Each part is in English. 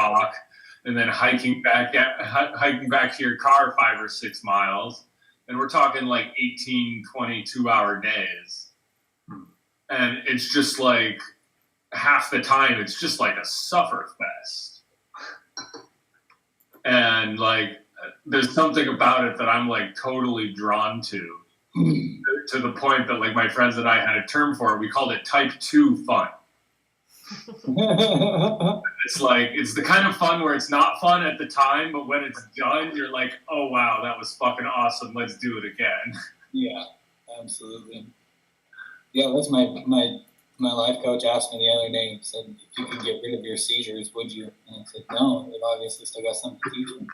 talk, and then hiking back to your car 5 or 6 miles. And we're talking like 18, 22-hour days. And it's just like half the time, it's just like a suffer fest. And like, there's something about it that I'm like totally drawn to the point that like my friends and I had a term for it. We called it type 2 fun. It's like, it's the kind of fun where it's not fun at the time, but when it's done, you're like, oh wow, that was fucking awesome. Let's do it again. Yeah, absolutely. Yeah, that's my life coach asked me the other day. He said, if you could get rid of your seizures, would you? And I said, no, they've obviously still got something to teach me.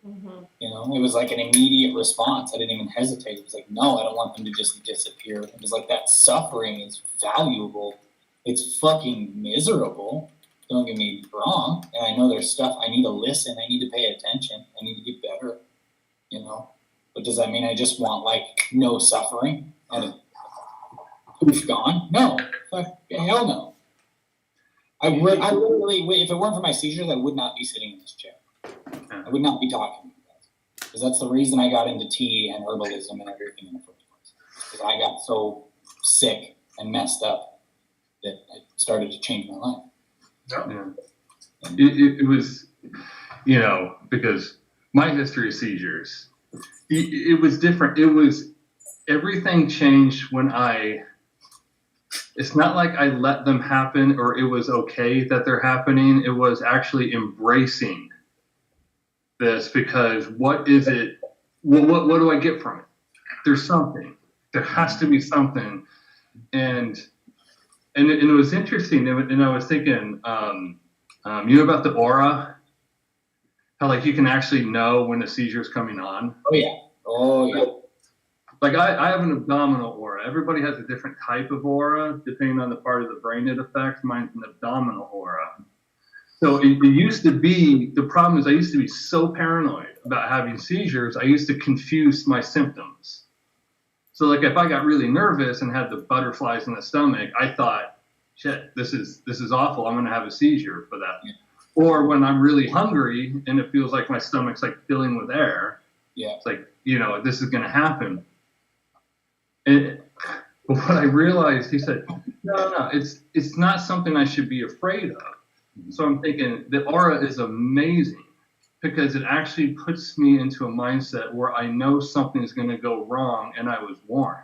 Mm-hmm. You know, it was like an immediate response. I didn't even hesitate. It was like, no, I don't want them to just disappear. It was like, that suffering is valuable. It's fucking miserable. Don't get me wrong. And I know there's stuff I need to listen. I need to pay attention. I need to get better, you know. But does that mean I just want, like, no suffering and poof, gone? No. Fuck, hell no. I literally, if it weren't for my seizures, I would not be sitting in this chair. I would not be talking to you guys. Because that's the reason I got into tea and herbalism and everything in the first place. Because I got so sick and messed up that I started to change my life. Yeah. It was, you know, because my history of seizures, it was different. It was, everything changed when it's not like I let them happen or it was okay that they're happening. It was actually embracing this, because what is it? What do I get from it? There's something. There has to be something. And it was interesting. And I was thinking, you know about the aura? How like you can actually know when a seizure is coming on? Oh yeah. Like I have an abdominal aura. Everybody has a different type of aura depending on the part of the brain it affects. Mine's an abdominal aura. So it used to be, the problem is I used to be so paranoid about having seizures, I used to confuse my symptoms. So like if I got really nervous and had the butterflies in the stomach, I thought, shit, this is awful. I'm going to have a seizure for that. Yeah. Or when I'm really hungry and it feels like my stomach's like filling with air, it's like, you know, this is going to happen. But what I realized, he said, no, it's not something I should be afraid of. So I'm thinking the aura is amazing because it actually puts me into a mindset where I know something is going to go wrong and I was warned.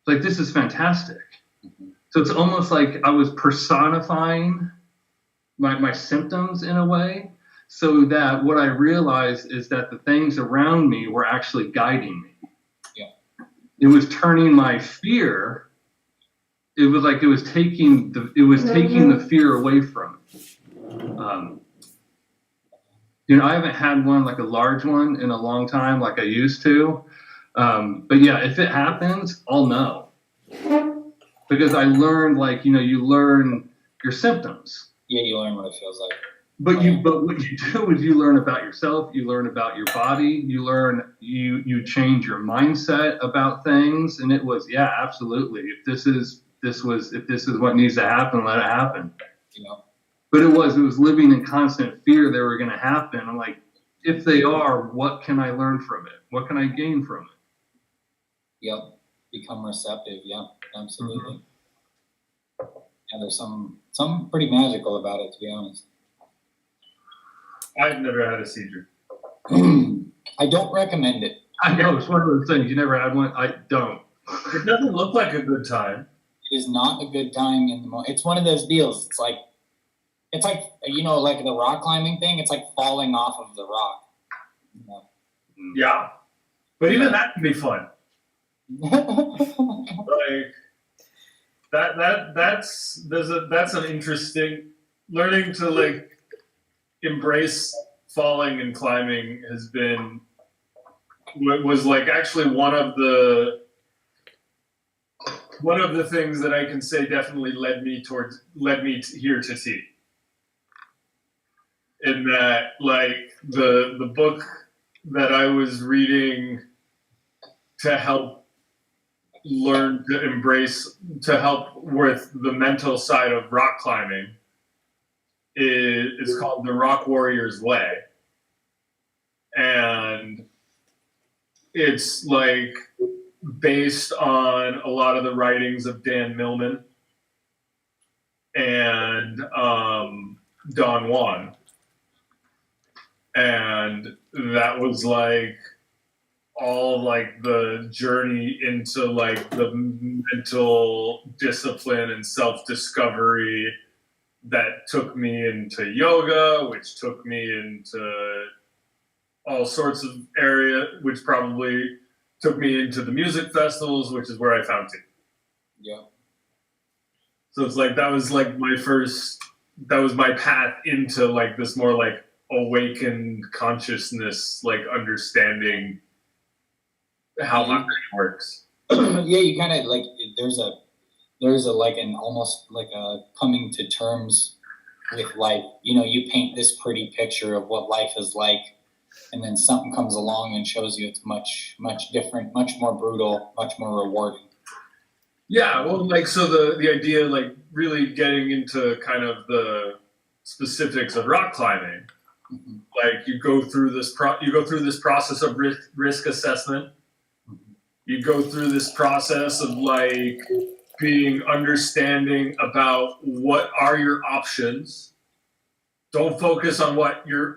Like, this is fantastic. Mm-hmm. So it's almost like I was personifying my symptoms in a way, so that what I realized is that the things around me were actually guiding me. Yeah. It was turning my fear. It was like it was taking the fear away from me. You know, I haven't had one like a large one in a long time, like I used to. But yeah, if it happens, I'll know, because I learned, like, you know, you learn your symptoms. Yeah, you learn what it feels like. But what you do is you learn about yourself. You learn about your body. You learn you change your mindset about things. And it was, yeah, absolutely. If this is what needs to happen, let it happen. You know. But it was living in constant fear they were going to happen. I'm like, if they are, what can I learn from it? What can I gain from it? Yep. Become receptive. Yep. Absolutely. Mm-hmm. And there's something pretty magical about it, to be honest. I've never had a seizure. I don't recommend it. I know, it's one of those things. You never had one? I don't. It doesn't look like a good time. It is not a good time in the moment. It's one of those deals. It's like, you know, like the rock climbing thing. It's like falling off of the rock. You know? Yeah. But even that can be fun. Like that's an interesting, learning to like embrace falling and climbing was like actually one of the things that I can say definitely led me here to tea. In that, like, the book that I was reading to help learn to embrace, to help with the mental side of rock climbing, it is called The Rock Warrior's Way. And it's like based on a lot of the writings of Dan Millman and Don Juan. And that was like all like the journey into like the mental discipline and self-discovery that took me into yoga, which took me into all sorts of area, which probably took me into the music festivals, which is where I found it. Yeah. So it's like that was like that was my path into like this more like awakened consciousness, like understanding how my brain works. Yeah, you kind of like there's a like an almost like a coming to terms with life. You know, you paint this pretty picture of what life is like, and then something comes along and shows you it's much different, much more brutal, much more rewarding. Yeah, well, like so the idea, like really getting into kind of the specifics of rock climbing. Mm-hmm. Like you go through this process of risk assessment. You go through this process of like being understanding about what are your options. Don't focus on what you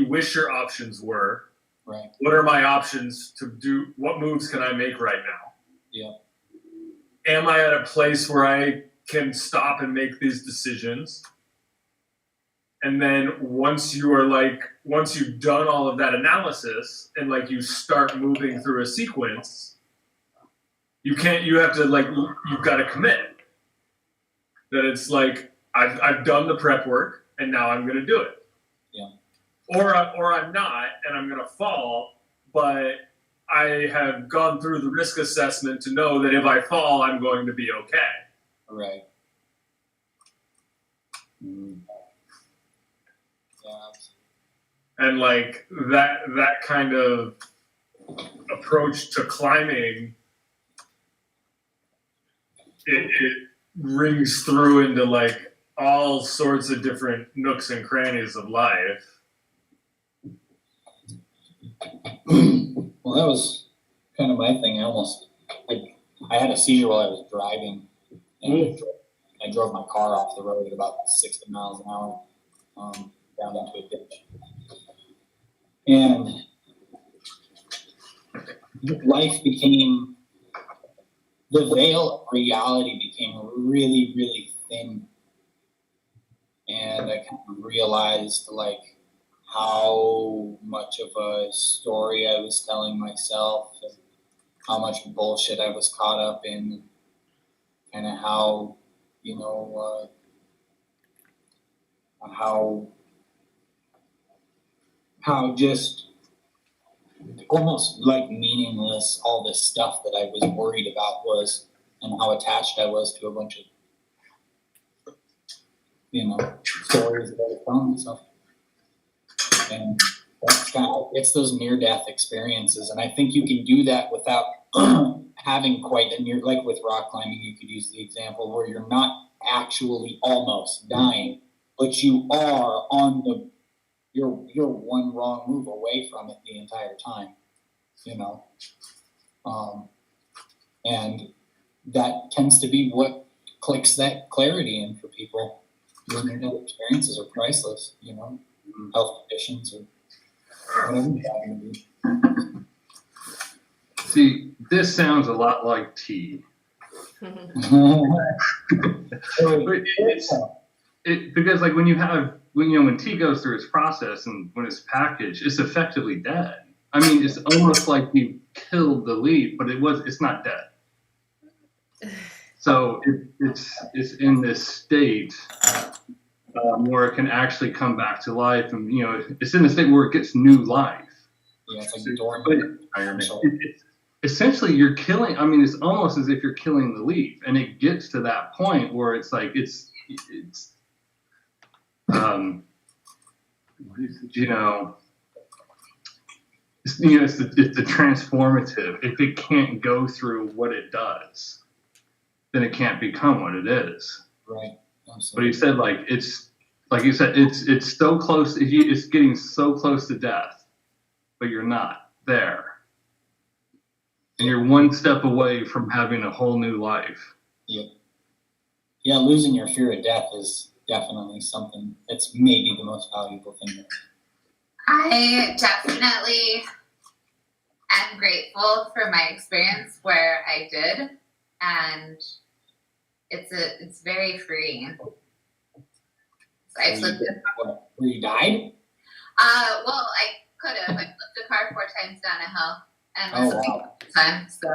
wish your options were. Right. What are my options to do? What moves can I make right now? Yeah. Am I at a place where I can stop and make these decisions? And then once you've done all of that analysis and like you start moving through a sequence, you've got to commit that it's like, I've done the prep work and now I'm going to do it. Yeah. Or I'm not, and I'm going to fall, but I have gone through the risk assessment to know that if I fall, I'm going to be okay. Right. Mm. Yeah. And like that kind of approach to climbing, it rings through into like all sorts of different nooks and crannies of life. Well, that was kind of my thing. I had a seizure while I was driving, and I drove my car off the road at about 60 miles an hour down into a ditch. And life became, the veil of reality became really, really thin. And I kind of realized like how much of a story I was telling myself and how much bullshit I was caught up in, and how, you know, how just almost like meaningless all this stuff that I was worried about was, and how attached I was to a bunch of, you know, stories that I was telling myself. And that's kind of, it's those near-death experiences. And I think you can do that without having quite a near, like with rock climbing, you could use the example where you're not actually almost dying, but you are on you're one wrong move away from it the entire time, you know? And that tends to be what clicks that clarity in for people. Those near-death experiences are priceless, you know? Health conditions or whatever it's going to be. See, this sounds a lot like tea. Because like when tea goes through its process and when it's packaged, it's effectively dead. I mean, it's almost like you killed the leaf, but it's not dead. So it's in this state where it can actually come back to life, and you know, it's in the state where it gets new life. Yeah, it's like dormant. Essentially, you're killing. I mean, it's almost as if you're killing the leaf, and it gets to that point where it's like it's it's the transformative. If it can't go through what it does, then it can't become what it is. Right. Absolutely. But he said like Like you said, it's so close. It's getting so close to death, but you're not there, and you're one step away from having a whole new life. Yep. Yeah, losing your fear of death is definitely something that's maybe the most valuable thing there. I definitely am grateful for my experience where I did, and it's very freeing. I flipped it. Where you died? Well, I could have. I flipped the car 4 times down a hill, and was wow. time. So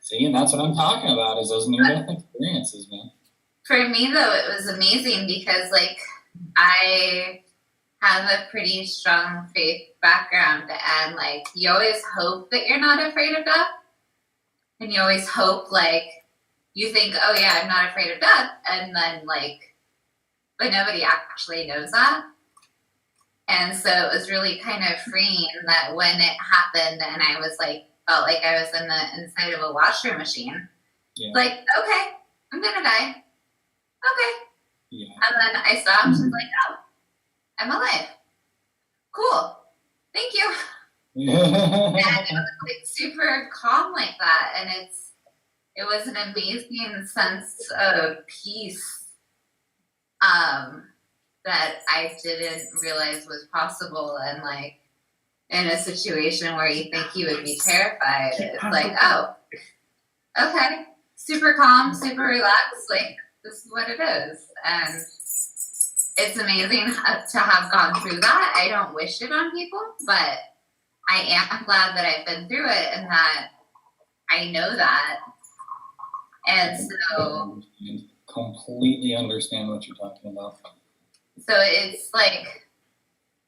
See, and that's what I'm talking about is those near-death experiences, man. for me, though, it was amazing because, like, I have a pretty strong faith background, and like, you always hope that you're not afraid of death, and you always hope, like, you think, oh yeah, I'm not afraid of death, and then like, but nobody actually knows that. And so it was really kind of freeing that when it happened and I was like, felt like I was in the inside of a washer machine. Yeah. Like, okay, I'm gonna die. Okay. Yeah. And then I stopped and was like, oh, I'm alive. Cool. Thank you. And it was like super calm like that. And it was an amazing sense of peace that I didn't realize was possible. And like, in a situation where you think you would be terrified, it's like, oh, okay, super calm, super relaxed, like, this is what it is. And it's amazing to have gone through that. I don't wish it on people, but I am glad that I've been through it and that I know that. And so completely understand what you're talking about. So it's like,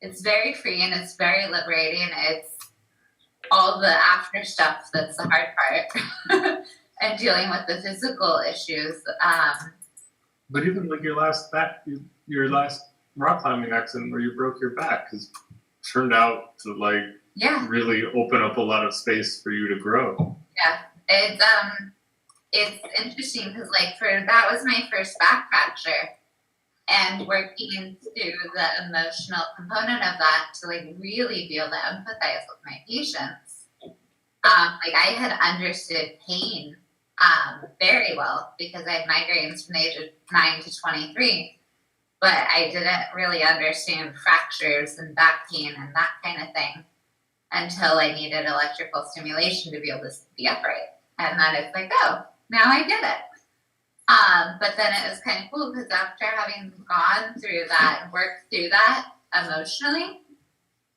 it's very free and it's very liberating. It's all the after stuff that's the hard part and dealing with the physical issues. But even like your last rock climbing accident where you broke your back has turned out to like really open up a lot of space for you to grow. Yeah, it's interesting because like that was my first back fracture. And working through the emotional component of that to like really be able to empathize with my patients. Like I had understood pain very well because I had migraines from the age of 9 to 23, but I didn't really understand fractures and back pain and that kind of thing until I needed electrical stimulation to be able to be upright. And then it's like, oh, now I get it. But then it was kind of cool because after having gone through that and worked through that emotionally,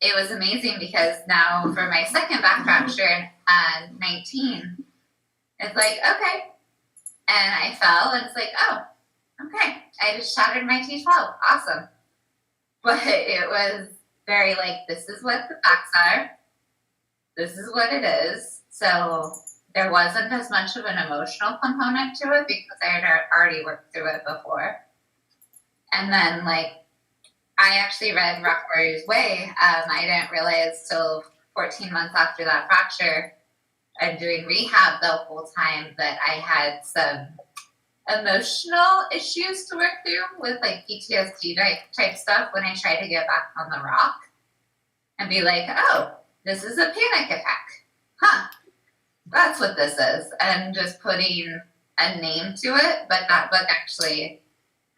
it was amazing because now for my second back fracture at 19, it's like, okay. And I fell and it's like, oh, okay. I just shattered my T12. Awesome. But it was very like, this is what the facts are. This is what it is. So there wasn't as much of an emotional component to it because I had already worked through it before. And then, like, I actually read Rock Warrior's Way. I didn't realize till 14 months after that fracture and doing rehab the whole time that I had some emotional issues to work through with, like, PTSD type stuff when I tried to get back on the rock and be like, oh, this is a panic attack. Huh. That's what this is, and just putting a name to it. But that book actually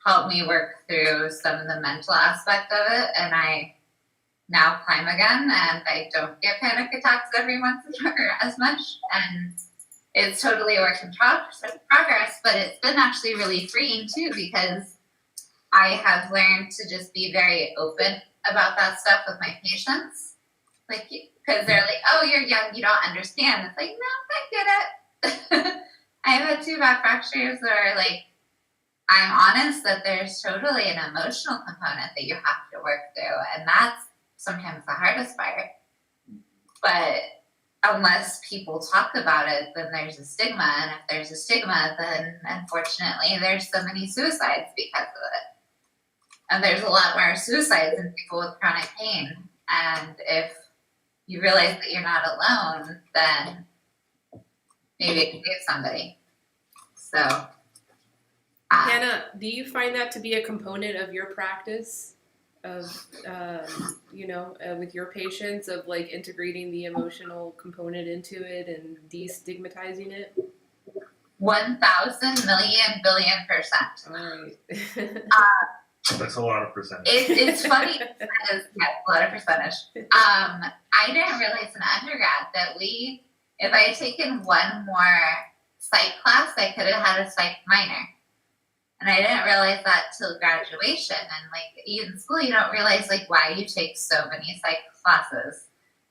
helped me work through some of the mental aspect of it, and I now climb again, and I don't get panic attacks every month or as much, and it's totally a work in progress, but it's been actually really freeing too, because I have learned to just be very open about that stuff with my patients, like, because they're like, oh, you're young, you don't understand. It's like, no, I get it. I've had 2 back fractures where, like, I'm honest that there's totally an emotional component that you have to work through, and that's sometimes the hardest part. But unless people talk about it, then there's a stigma, and if there's a stigma, then unfortunately there's so many suicides because of it. And there's a lot more suicides in people with chronic pain, and if you realize that you're not alone, then maybe it can save somebody. So Hannah, do you find that to be a component of your practice of, with your patients, of like integrating the emotional component into it and destigmatizing it? 1,000 million billion %. All right. That's a lot of percentage. It's funny because a lot of percentage. I didn't realize in undergrad that if I had taken one more psych class, I could have had a psych minor. And I didn't realize that till graduation. And like in school, you don't realize like why you take so many psych classes.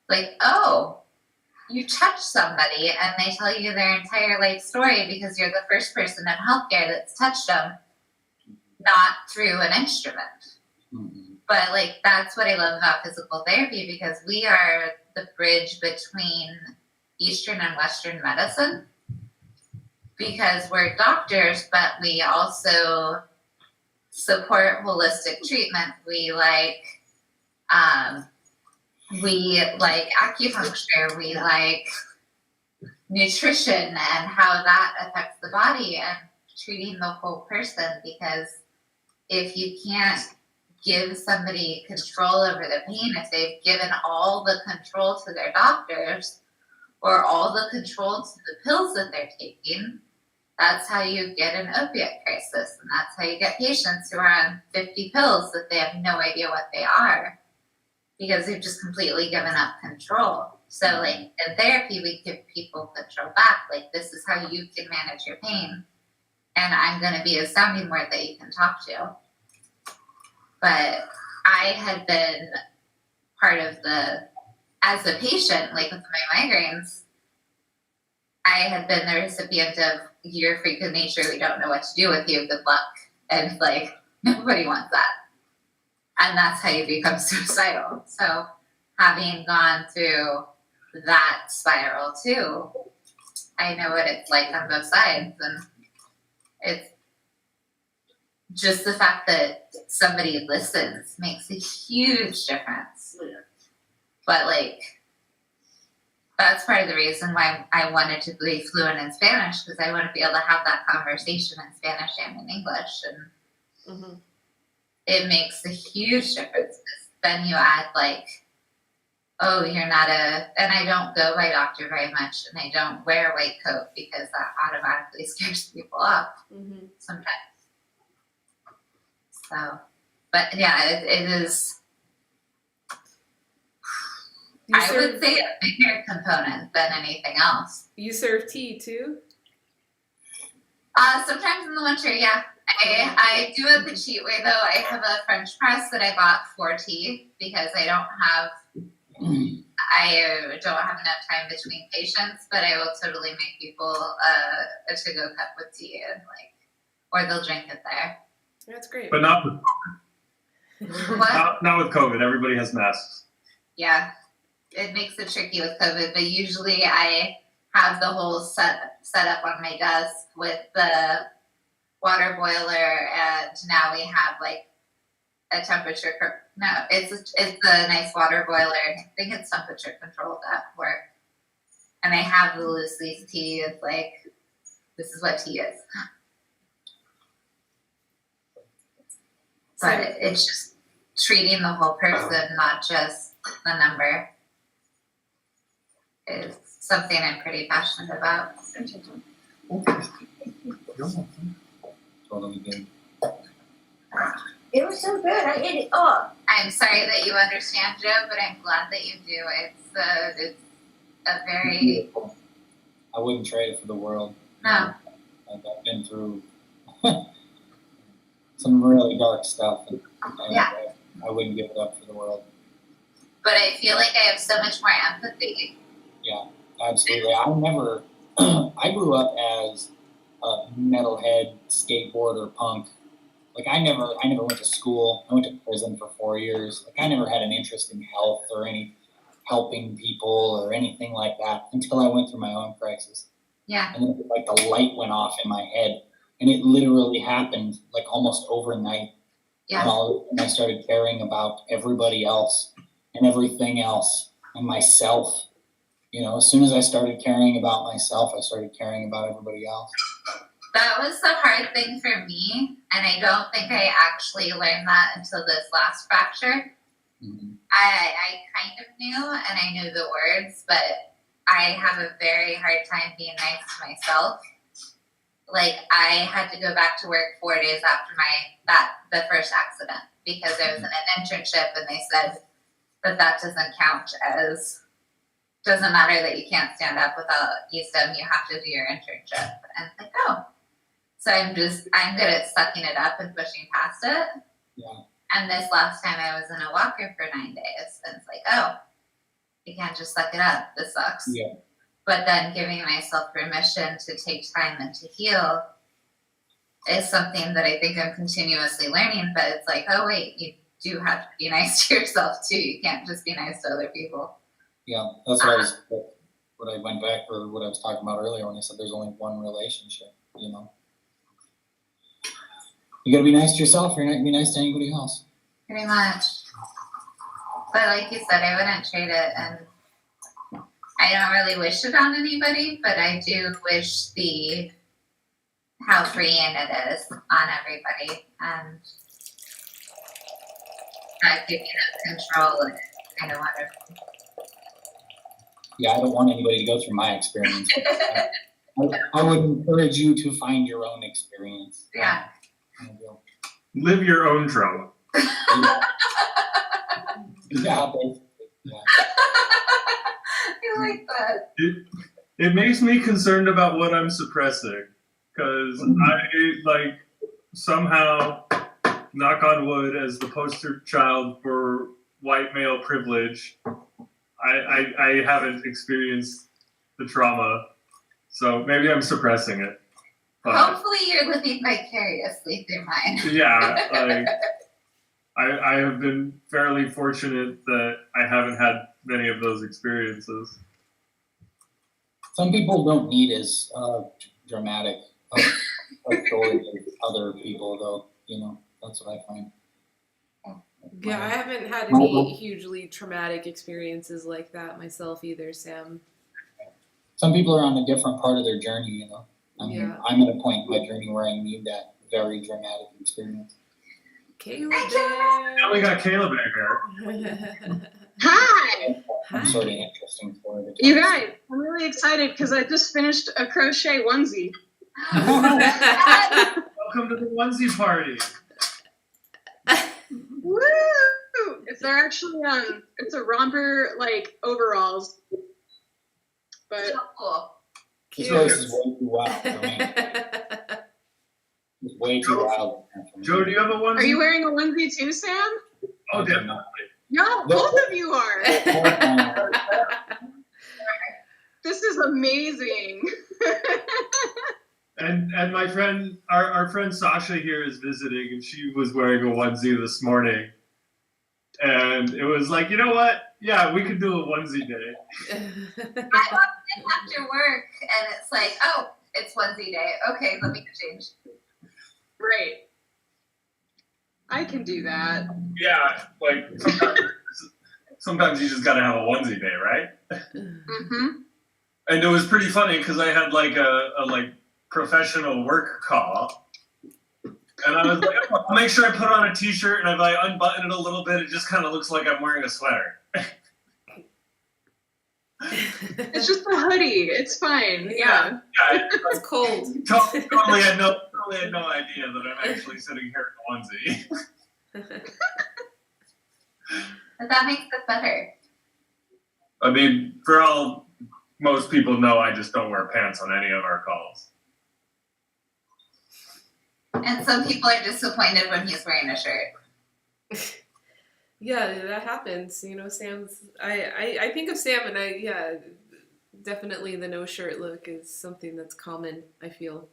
Like, oh, you touch somebody and they tell you their entire life story because you're the first person in healthcare that's touched them, not through an instrument. Mm-hmm. But like that's what I love about physical therapy, because we are the bridge between Eastern and Western medicine. Because we're doctors, but we also support holistic treatment. We like acupuncture. We like nutrition and how that affects the body and treating the whole person. Because if you can't give somebody control over the pain, if they've given all the control to their doctors or all the control to the pills that they're taking, that's how you get an opiate crisis. And that's how you get patients who are on 50 pills that they have no idea what they are because they've just completely given up control. So like in therapy, we give people control back. Like, this is how you can manage your pain. And I'm going to be a sounding board that you can talk to. But I had been part of as a patient, like with my migraines, I had been the recipient of "you're a freak of nature, we don't know what to do with you, good luck." And like, nobody wants that. And that's how you become suicidal. So having gone through that spiral too, I know what it's like on both sides. And it's just the fact that somebody listens makes a huge difference. But like, that's part of the reason why I wanted to be fluent in Spanish, because I want to be able to have that conversation in Spanish and in English. And it makes a huge difference. Then you add like, oh, you're not and I don't go by doctor very much, and I don't wear a white coat because that automatically scares people off sometimes. So, but yeah, it is. I would say a bigger component than anything else. You serve tea too? Sometimes in the winter, yeah. I do it the cheat way though. I have a French press that I bought for tea because I don't have enough time between patients, but I will totally make people a to-go cup with tea and or they'll drink it there. That's great. But not with What? not with COVID. Everybody has masks. Yeah. It makes it tricky with COVID, but usually I have the whole set up on my desk with the water boiler, and now we have like a temperature. It's a nice water boiler. I think it's temperature controlled at work, and I have the loose leaf tea. It's like, this is what tea is. But it's just treating the whole person, not just the number, is something I'm pretty passionate about. Totally good. It was so good. I ate it all. I'm sorry that you understand, Joe, but I'm glad that you do. It's a very I wouldn't trade it for the world. no. I've been through some really dark stuff, and Yeah. I wouldn't give it up for the world. But I feel like I have so much more empathy. Yeah, absolutely. I grew up as a metalhead, skateboarder, punk. Like I never went to school. I went to prison for 4 years. Like I never had an interest in health or any helping people or anything like that until I went through my own crisis. Yeah. And then like the light went off in my head, and it literally happened like almost overnight. Yeah. And I started caring about everybody else and everything else and myself. You know, as soon as I started caring about myself, I started caring about everybody else. That was the hard thing for me, and I don't think I actually learned that until this last fracture. Mhm. I kind of knew, and I knew the words, but I have a very hard time being nice to myself. Like, I had to go back to work 4 days after the first accident because I was in an internship, and they said that doesn't count as, doesn't matter that you can't stand up without ESTM, you have to do your internship. And it's like, oh. So I'm good at sucking it up and pushing past it. Yeah. And this last time I was in a walker for 9 days, and it's like, oh, you can't just suck it up. This sucks. Yeah. But then giving myself permission to take time and to heal is something that I think I'm continuously learning. But it's like, oh wait, you do have to be nice to yourself too. You can't just be nice to other people. Yeah, that's what I went back, or what I was talking about earlier when I said there's only one relationship, you know. You gotta be nice to yourself, you're not gonna be nice to anybody else. Pretty much. But like you said, I wouldn't trade it, and I don't really wish it on anybody, but I do wish how freeing it is on everybody, and not giving up control and kind of whatever. Yeah, I don't want anybody to go through my experience. I would encourage you to find your own experience. Yeah. Live your own trauma. Yeah, basically. Yeah. I like that. It makes me concerned about what I'm suppressing, because I somehow, knock on wood, as the poster child for white male privilege, I haven't experienced the trauma, so maybe I'm suppressing it. But Hopefully you're living vicariously through mine. yeah, I have been fairly fortunate that I haven't had many of those experiences. Some people don't need as dramatic a story as other people, though. You know, that's what I find. Yeah, I haven't had any hugely traumatic experiences like that myself either, Sam. Some people are on a different part of their journey, you know. I mean, Yeah. I'm at a point in my journey where I need that very dramatic experience. Caleb Now we got Caleb in here. there. Hi, I'm sort of interesting for it. you guys. I'm really excited because I just finished a crochet onesie. Welcome to the onesie party. Woo! They're actually it's a romper like overalls, but So cool. This place is way too wild for me. It's way too wild for me. Joe, do you have a onesie? are you wearing a onesie too, Sam? Oh, definitely. No, both of you are. This is amazing. And my friend, our friend Sasha here is visiting, and she was wearing a onesie this morning. And it was like, you know what? Yeah, we could do a onesie day. I walked in after work, and it's like, oh, it's onesie day. Okay, let me change. Right. I can do that. Yeah, like sometimes you just gotta have a onesie day, right? Mm-hmm. And it was pretty funny because I had like a professional work call, and I was like, oh, I'll make sure I put on a t-shirt, and if I unbutton it a little bit, it just kind of looks like I'm wearing a sweater. It's just a hoodie. It's fine. Yeah. Yeah, It's cold. totally had no idea that I'm actually sitting here in a onesie. But that makes it better. I mean, most people know I just don't wear pants on any of our calls. And some people are disappointed when he's wearing a shirt. Yeah, that happens. You know, Sam's. I think of Sam, and definitely the no shirt look is something that's common. I feel.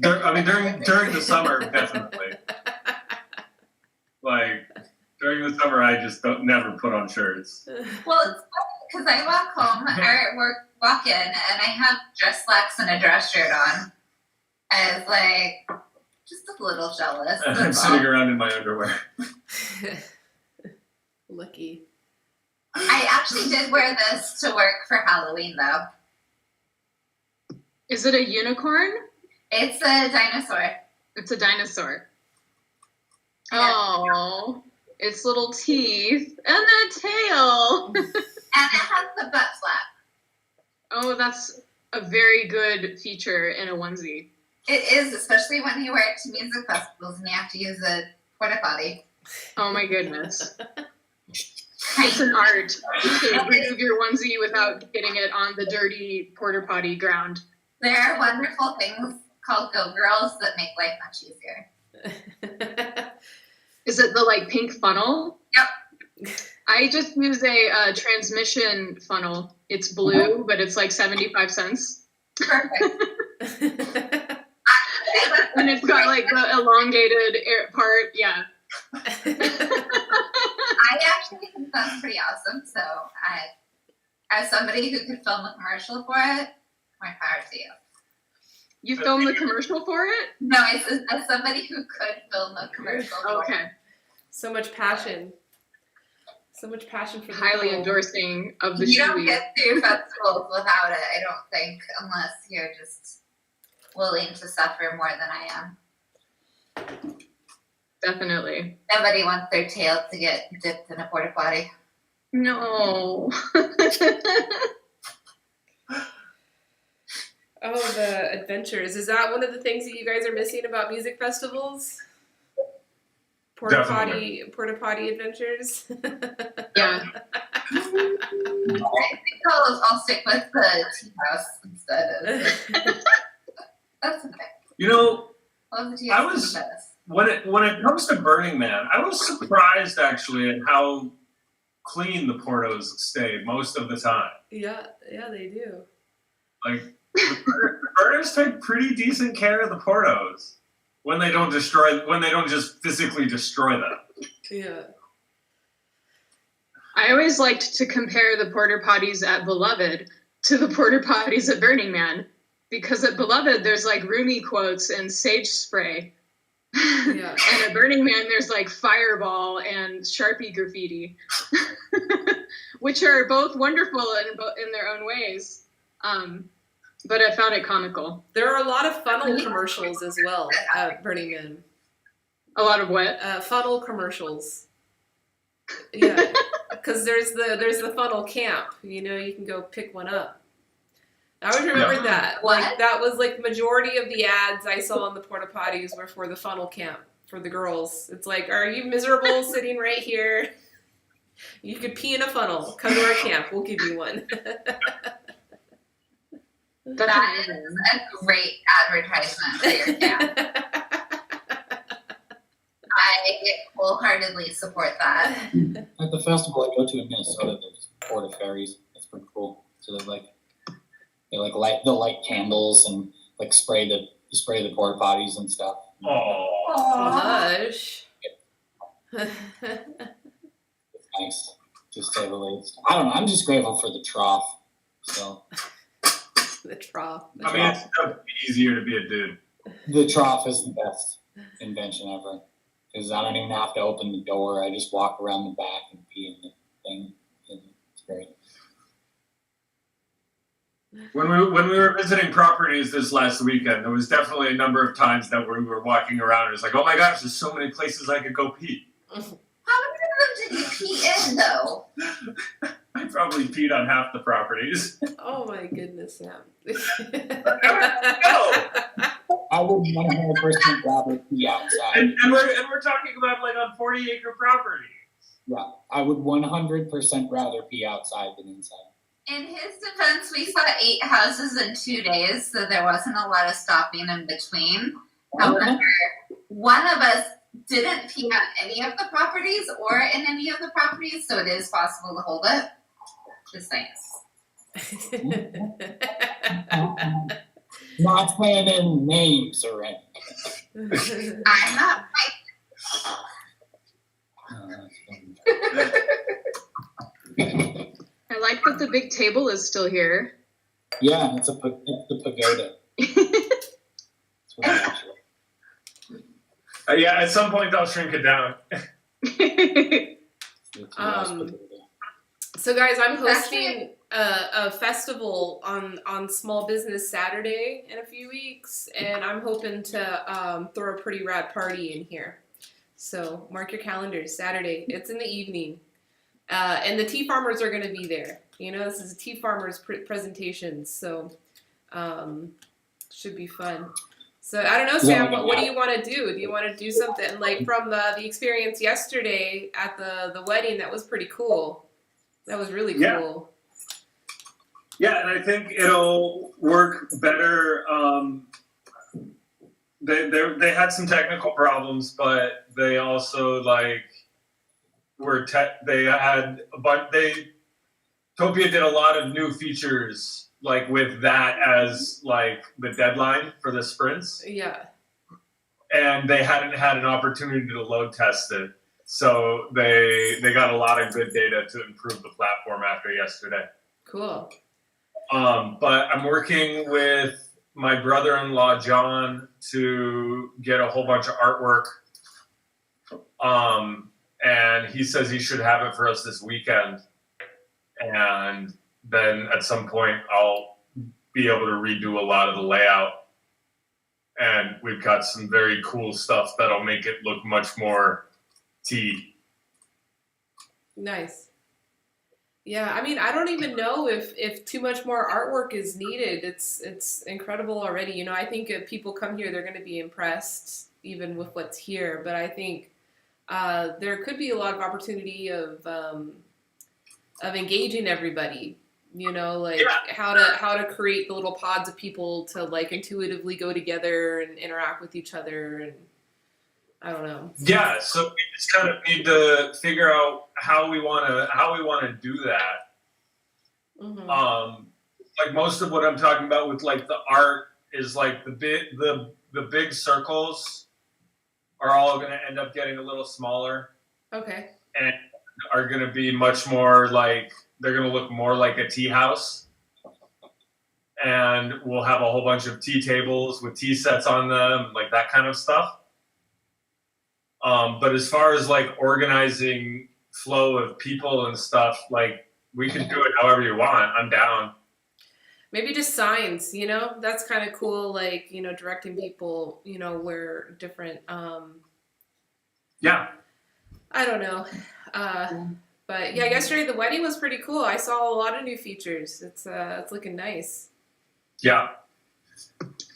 During the summer, definitely. Like during the summer, I just never put on shirts. Well, it's funny because I walk home or walk in, and I have dress slacks and a dress shirt on. I was like, just a little jealous. And I'm that's sitting all. around in my underwear. Lucky. I actually did wear this to work for Halloween, though. Is it a unicorn? It's a dinosaur. It's a dinosaur. Yeah. Oh, its little teeth and a tail. And it has the butt flap. Oh, that's a very good feature in a onesie. It is, especially when you wear it to music festivals and you have to use a porta potty. Oh my goodness. It's an art to remove your onesie without getting it on the dirty porta potty ground. There are wonderful things called Go Girls that make life much easier. Is it the like pink funnel? Yep. I just use a transmission funnel. It's blue, but it's like 75 cents. Perfect. And it's got like the elongated part. Yeah. I actually think that's pretty awesome. So, as somebody who could film a commercial for it, my power to you. You filmed the commercial for it? No, as somebody who could film a commercial for it. Okay. So much passion. So much passion for the Highly film. endorsing of the You don't shoe. get through festivals without it, I don't think, unless you're just willing to suffer more than I am. Definitely. Nobody wants their tail to get dipped in a porta potty. No. Oh, the adventures. Is that one of the things that you guys are missing about music festivals? Porta potty adventures. Yeah. I think I'll stick with the tea house instead. That's okay. You know, Love the tea I house. was- the best. when it comes to Burning Man, I was surprised actually at how clean the portos stay most of the time. Yeah, they do. Like the burners take pretty decent care of the portos when they don't just physically destroy them. Yeah. I always liked to compare the porta potties at Beloved to the porta potties at Burning Man, because at Beloved there's like Rumi quotes and sage spray. Yeah. And at Burning Man there's like Fireball and Sharpie graffiti, which are both wonderful in their own ways. But I found it comical. There are a lot of funnel commercials as well at Burning Man. A lot of what? Funnel commercials. Yeah, because there's the funnel camp. You know, you can go pick one up. I always remember that. What? Like that was like the majority of the ads I saw on the porta potties were for the funnel camp for the girls. It's like, are you miserable sitting right here? You could pee in a funnel. Come to our camp. We'll give you one. That's That is amazing. a great advertisement for your camp. I wholeheartedly support that. At the festival I go to in Minnesota, there's porta ferries. It's pretty cool. So they light candles and like spray the porta potties and stuff. Oh, Hush. It's nice, to say the least. I don't know. I'm just grateful for the trough. So The trough. I mean, it's so easier to be a dude. the trough is the best invention ever, because I don't even have to open the door. I just walk around the back and pee in the thing. And it's great. When we were visiting properties this last weekend, there was definitely a number of times that we were walking around. It was like, oh my gosh, there's so many places I could go pee. How many of them did you pee in, though? I probably peed on half the properties. Oh my goodness, Sam. I would 100% rather pee outside. and we're talking about like on 40-acre property. Yeah, I would 100% rather pee outside than inside. In his defense, we saw 8 houses in 2 days, so there wasn't a lot of stopping in between. However, one of us didn't pee on any of the properties or in any of the properties, so it is possible to hold it. Just saying. Not saying any names or anything. I'm not. I like that the big table is still here. Yeah, it's the pagoda. It's what I actually- Yeah, at some point I'll shrink it down. it's the last Um, pagoda. So guys, I'm hosting a festival on Small Business Saturday in a few weeks, and I'm hoping to throw a pretty rad party in here. So mark your calendars, Saturday. It's in the evening, and the tea farmers are going to be there. You know, this is a tea farmers presentation, so should be fun. So I don't know, Sam. What do you want to do? Do you want to do something like from the experience yesterday at the wedding? That was pretty cool. That was really cool. Yeah, and I think it'll work better. They had some technical problems, but they also Topia did a lot of new features with that as the deadline for the sprints. Yeah. And they hadn't had an opportunity to load test it. So they got a lot of good data to improve the platform after yesterday. Cool. But I'm working with my brother-in-law, John, to get a whole bunch of artwork. And he says he should have it for us this weekend. And then at some point I'll be able to redo a lot of the layout. And we've got some very cool stuff that'll make it look much more tea. Nice. Yeah, I mean, I don't even know if too much more artwork is needed. It's incredible already. You know, I think if people come here, they're going to be impressed even with what's here. But I think there could be a lot of opportunity of engaging everybody. You know, how to create the little pods of people to intuitively go together and interact with each other, and I don't know. Yeah, so we just kind of need to figure out how we want to do that. Mm-hmm. Most of what I'm talking about with the art is the big circles are all going to end up getting a little smaller. Okay. And are going to be much more they're going to look more like a tea house. And we'll have a whole bunch of tea tables with tea sets on them, that kind of stuff. But as far as organizing flow of people and stuff, we can do it however you want. I'm down. Maybe just signs, you know, that's kind of cool. Directing people, where different, Yeah. I don't know. But yeah, yesterday the wedding was pretty cool. I saw a lot of new features. It's looking nice. Yeah.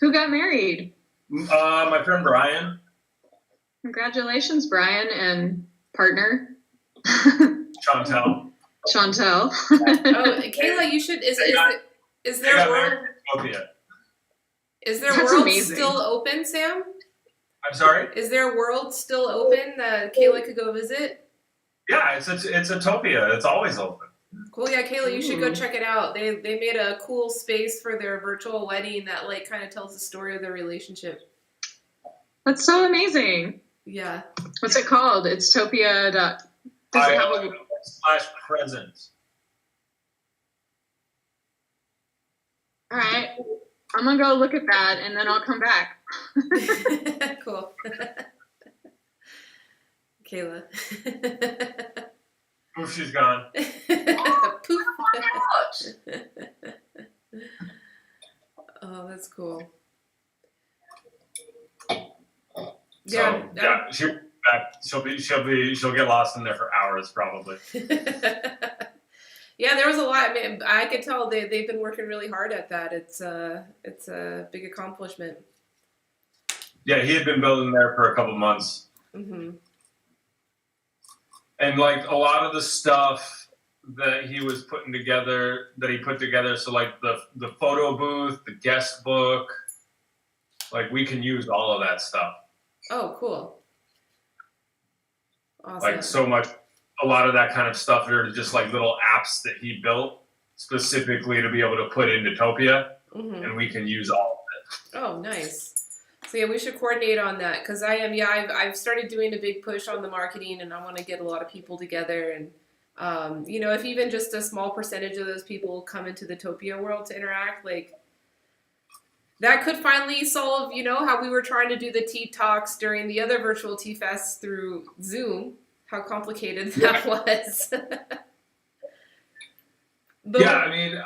Who got married? My friend Brian. Congratulations, Brian and partner. Chantel. Chantel. Oh, Kayla, you should. Is their world? Is their That's world amazing. still open, Sam? I'm sorry. Is their world still open that Kayla could go visit? Yeah, it's a Topia. It's always open. Cool, yeah, Kayla, you should go check it out. They made a cool space for their virtual wedding that kind of tells the story of their relationship. That's so amazing. Yeah. What's it called? It's Topia. Does it have a /present. All right. I'm gonna go look at that and then I'll come back. Cool. Kayla. Poof, she's gone. Poof. Oh, that's cool. Yeah. So, yeah, she'll get lost in there for hours probably. Yeah, there was a lot. I mean, I could tell they've been working really hard at that. It's a big accomplishment. Yeah, he had been building there for a couple months. Mm-hmm. And a lot of the stuff that he was putting together, so the photo booth, the guest book, we can use all of that stuff. Oh, cool. Awesome. So much, a lot of that kind of stuff are just little apps that he built specifically to be able to put into Topia, and we can use all of it. Oh, nice. So yeah, we should coordinate on that because I've started doing a big push on the marketing, and I want to get a lot of people together, and if even just a small percentage of those people come into the Topia world to interact, that could finally solve, how we were trying to do the tea talks during the other virtual tea fests through Zoom, how complicated that was. Yeah, I mean,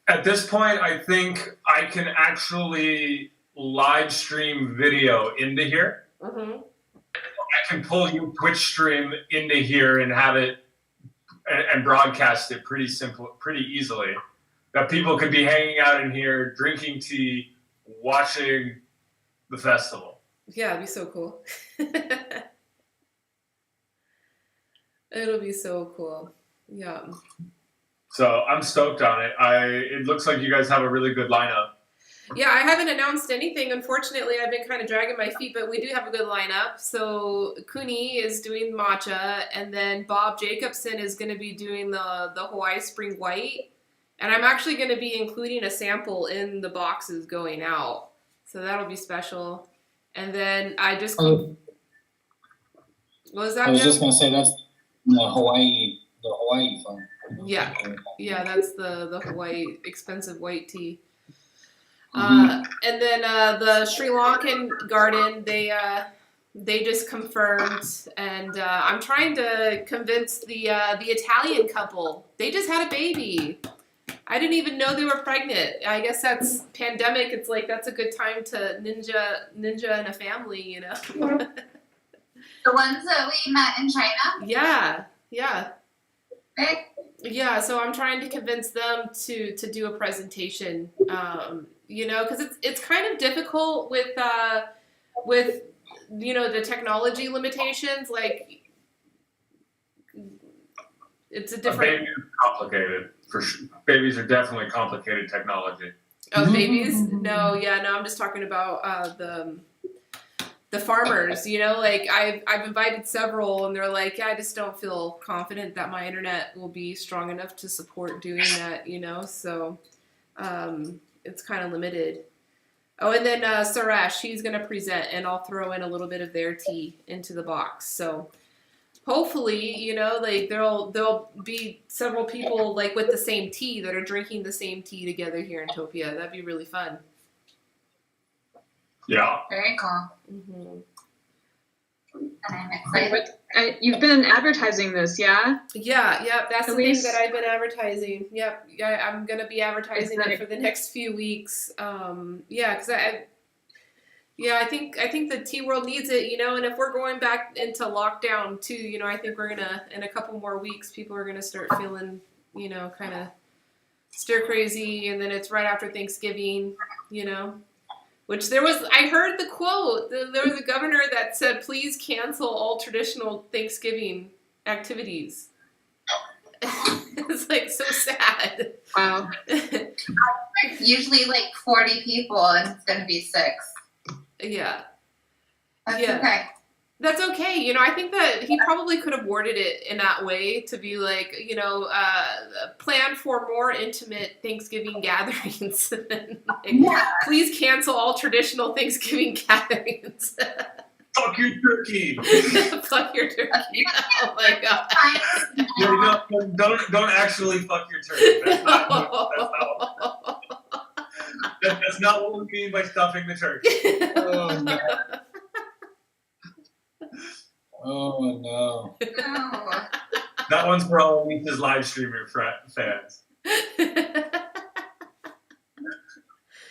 at this point, I think I can actually live stream video into here. Mhm. I can pull your Twitch stream into here and have it and broadcast it pretty easily. That people could be hanging out in here, drinking tea, watching the festival. Yeah, it'd be so cool. It'll be so cool. Yeah. So I'm stoked on it. It looks like you guys have a really good lineup. Yeah, I haven't announced anything. Unfortunately, I've been kind of dragging my feet, but we do have a good lineup. So Kuni is doing matcha, and then Bob Jacobson is going to be doing the Hawaii Spring White. And I'm actually going to be including a sample in the boxes going out. So that'll be special. And then I just... Oh. What was that, I was Jim? just gonna say that's the Hawaii fund. Yeah. Yeah, that's the Hawaii expensive white tea. And then the Sri Lankan garden, they just confirmed, and I'm trying to convince the Italian couple. They just had a baby. I didn't even know they were pregnant. I guess that's pandemic. It's like that's a good time to ninja in a family, you know. The ones that we met in China. Yeah. Right? Yeah, so I'm trying to convince them to do a presentation, you know, because it's kind of difficult with you know, the technology limitations. Like, it's a different. Babies are complicated. For sure. Babies are definitely complicated technology. Oh, babies? No, I'm just talking about the farmers, you know, like I've invited several and they're like, yeah, I just don't feel confident that my internet will be strong enough to support doing that, you know, so it's kind of limited. Oh, and then Suresh, he's going to present and I'll throw in a little bit of their tea into the box. So hopefully, you know, like there'll be several people like with the same tea that are drinking the same tea together here in Topia. That'd be really fun. Yeah. Very cool. Mm-hmm. And I'm excited. You've been advertising this, yeah? Yeah, that's the thing Elise? that I've been advertising. Yep, yeah, I'm gonna be advertising it for the next few weeks. Yeah, because I think the tea world needs it, you know. And if we're going back into lockdown too, you know, I think we're gonna in a couple more weeks, people are gonna start feeling, you know, kind of stir crazy, and then it's right after Thanksgiving, you know. Which I heard the quote, there was a governor that said, please cancel all traditional Thanksgiving activities. It's like so sad. Wow. Usually like 40 people and it's going to be 6. Yeah. That's Yeah. okay. That's okay. You know, I think that he probably could have worded it in that way to be like, you know, plan for more intimate Thanksgiving gatherings. Like, please cancel all traditional Thanksgiving gatherings. Fuck your turkey. Fuck your turkey. Oh my god. Don't actually fuck your turkey. That's not what we mean by stuffing the turkey. Oh no. Oh no. Oh. That one's for all Lisa's live streamer fans. I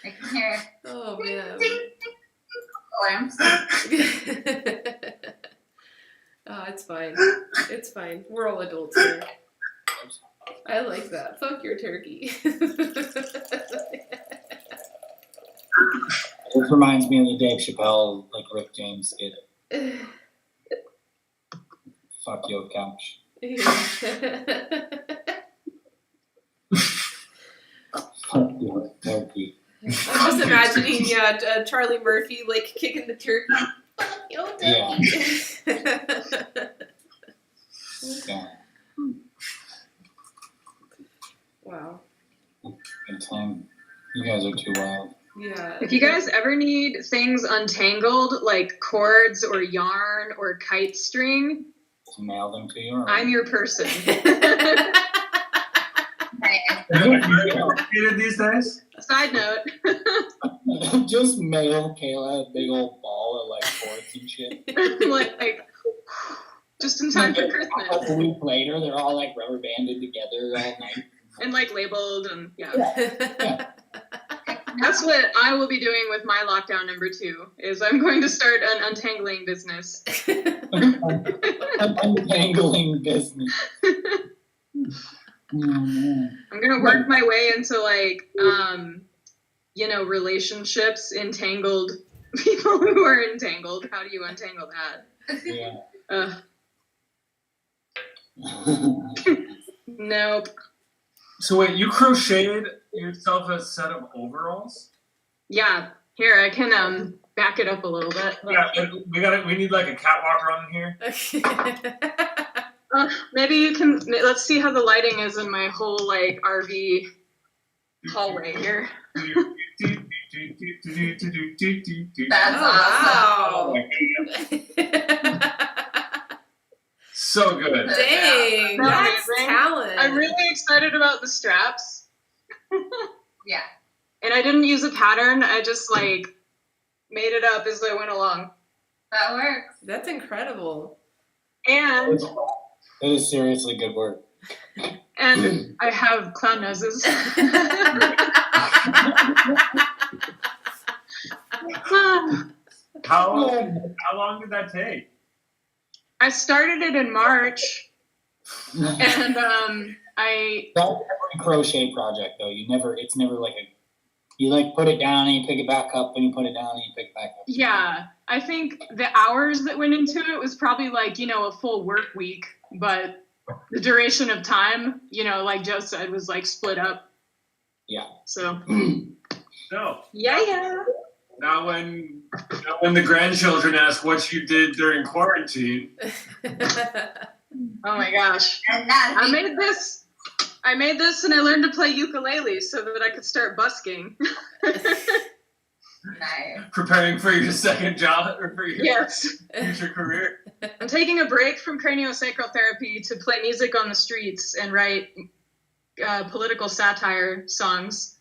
can hear Oh man. alarms. Oh, it's fine. It's fine. We're all adults here. I like that. Fuck your turkey. This reminds me of the Dave Chappelle, like Rick James skit. Fuck your couch. Fuck your turkey. I'm just imagining, Charlie Murphy like kicking the turkey. Fuck your turkey. Yeah. Wow. Good time. You guys are too wild. Yeah. If you guys ever need things untangled, like cords or yarn or kite string, Just mail them to you. Or I'm your person. Are you complicated these days? Side note. just mail Kayla a big old ball of like cords and shit. like, just in time for Christmas. A week later, they're all like rubber banded together all night. and like labeled and yeah. No, That's what I will be doing with my lockdown number 2 is I'm going to start an untangling business. Untangling business. I'm gonna work my way into like relationships, entangled people who are entangled. How do you untangle that? Yeah. Nope. So wait, you crocheted yourself a set of overalls? Yeah. Here, I can back it up a little bit. Yeah, we need like a catwalk run here. Maybe you can. Let's see how the lighting is in my whole like RV hallway here. that's Oh, awesome. wow. So good. Dang, that's Amazing. talent. I'm really excited about the straps. Yeah. And I didn't use a pattern. I just like made it up as I went along. That works. That's incredible. And It is seriously good work. I have clown noses. How long did that take? I started it in March, and I That's every crochet project though. It's never like you like put it down and you pick it back up and you put it down and you pick it back up. yeah, I think the hours that went into it was probably like a full work week, but the duration of time, like Joe said, was like split up. Yeah. So No. yeah. Now when the grandchildren ask what you did during quarantine, Oh my gosh. And that I made this and I learned to play ukulele so that I could start busking. nice. preparing for your second job or for your Yes. future career. I'm taking a break from craniosacral therapy to play music on the streets and write political satire songs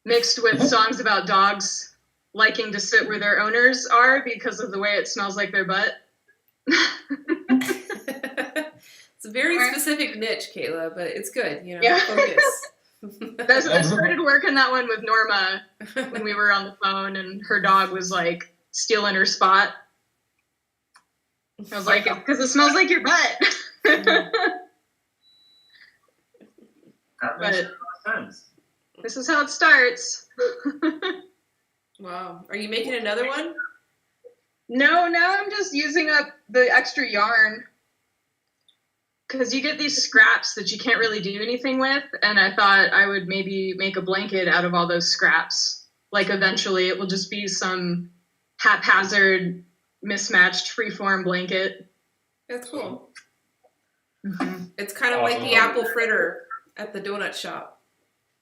mixed with songs about dogs liking to sit where their owners are because of the way it smells like their butt. It's a very specific niche, Kayla, but it's good. Yeah. Focus. I started working that one with Norma when we were on the phone and her dog was like stealing her spot. I was like, because it smells like your butt. That makes a But lot of sense. this is how it starts. Wow. Are you making another one? No, now I'm just using up the extra yarn. Because you get these scraps that you can't really do anything with, and I thought I would maybe make a blanket out of all those scraps. Like eventually it will just be some haphazard, mismatched, freeform blanket. That's cool. Mm-hmm. It's kind of like the apple fritter at the donut shop.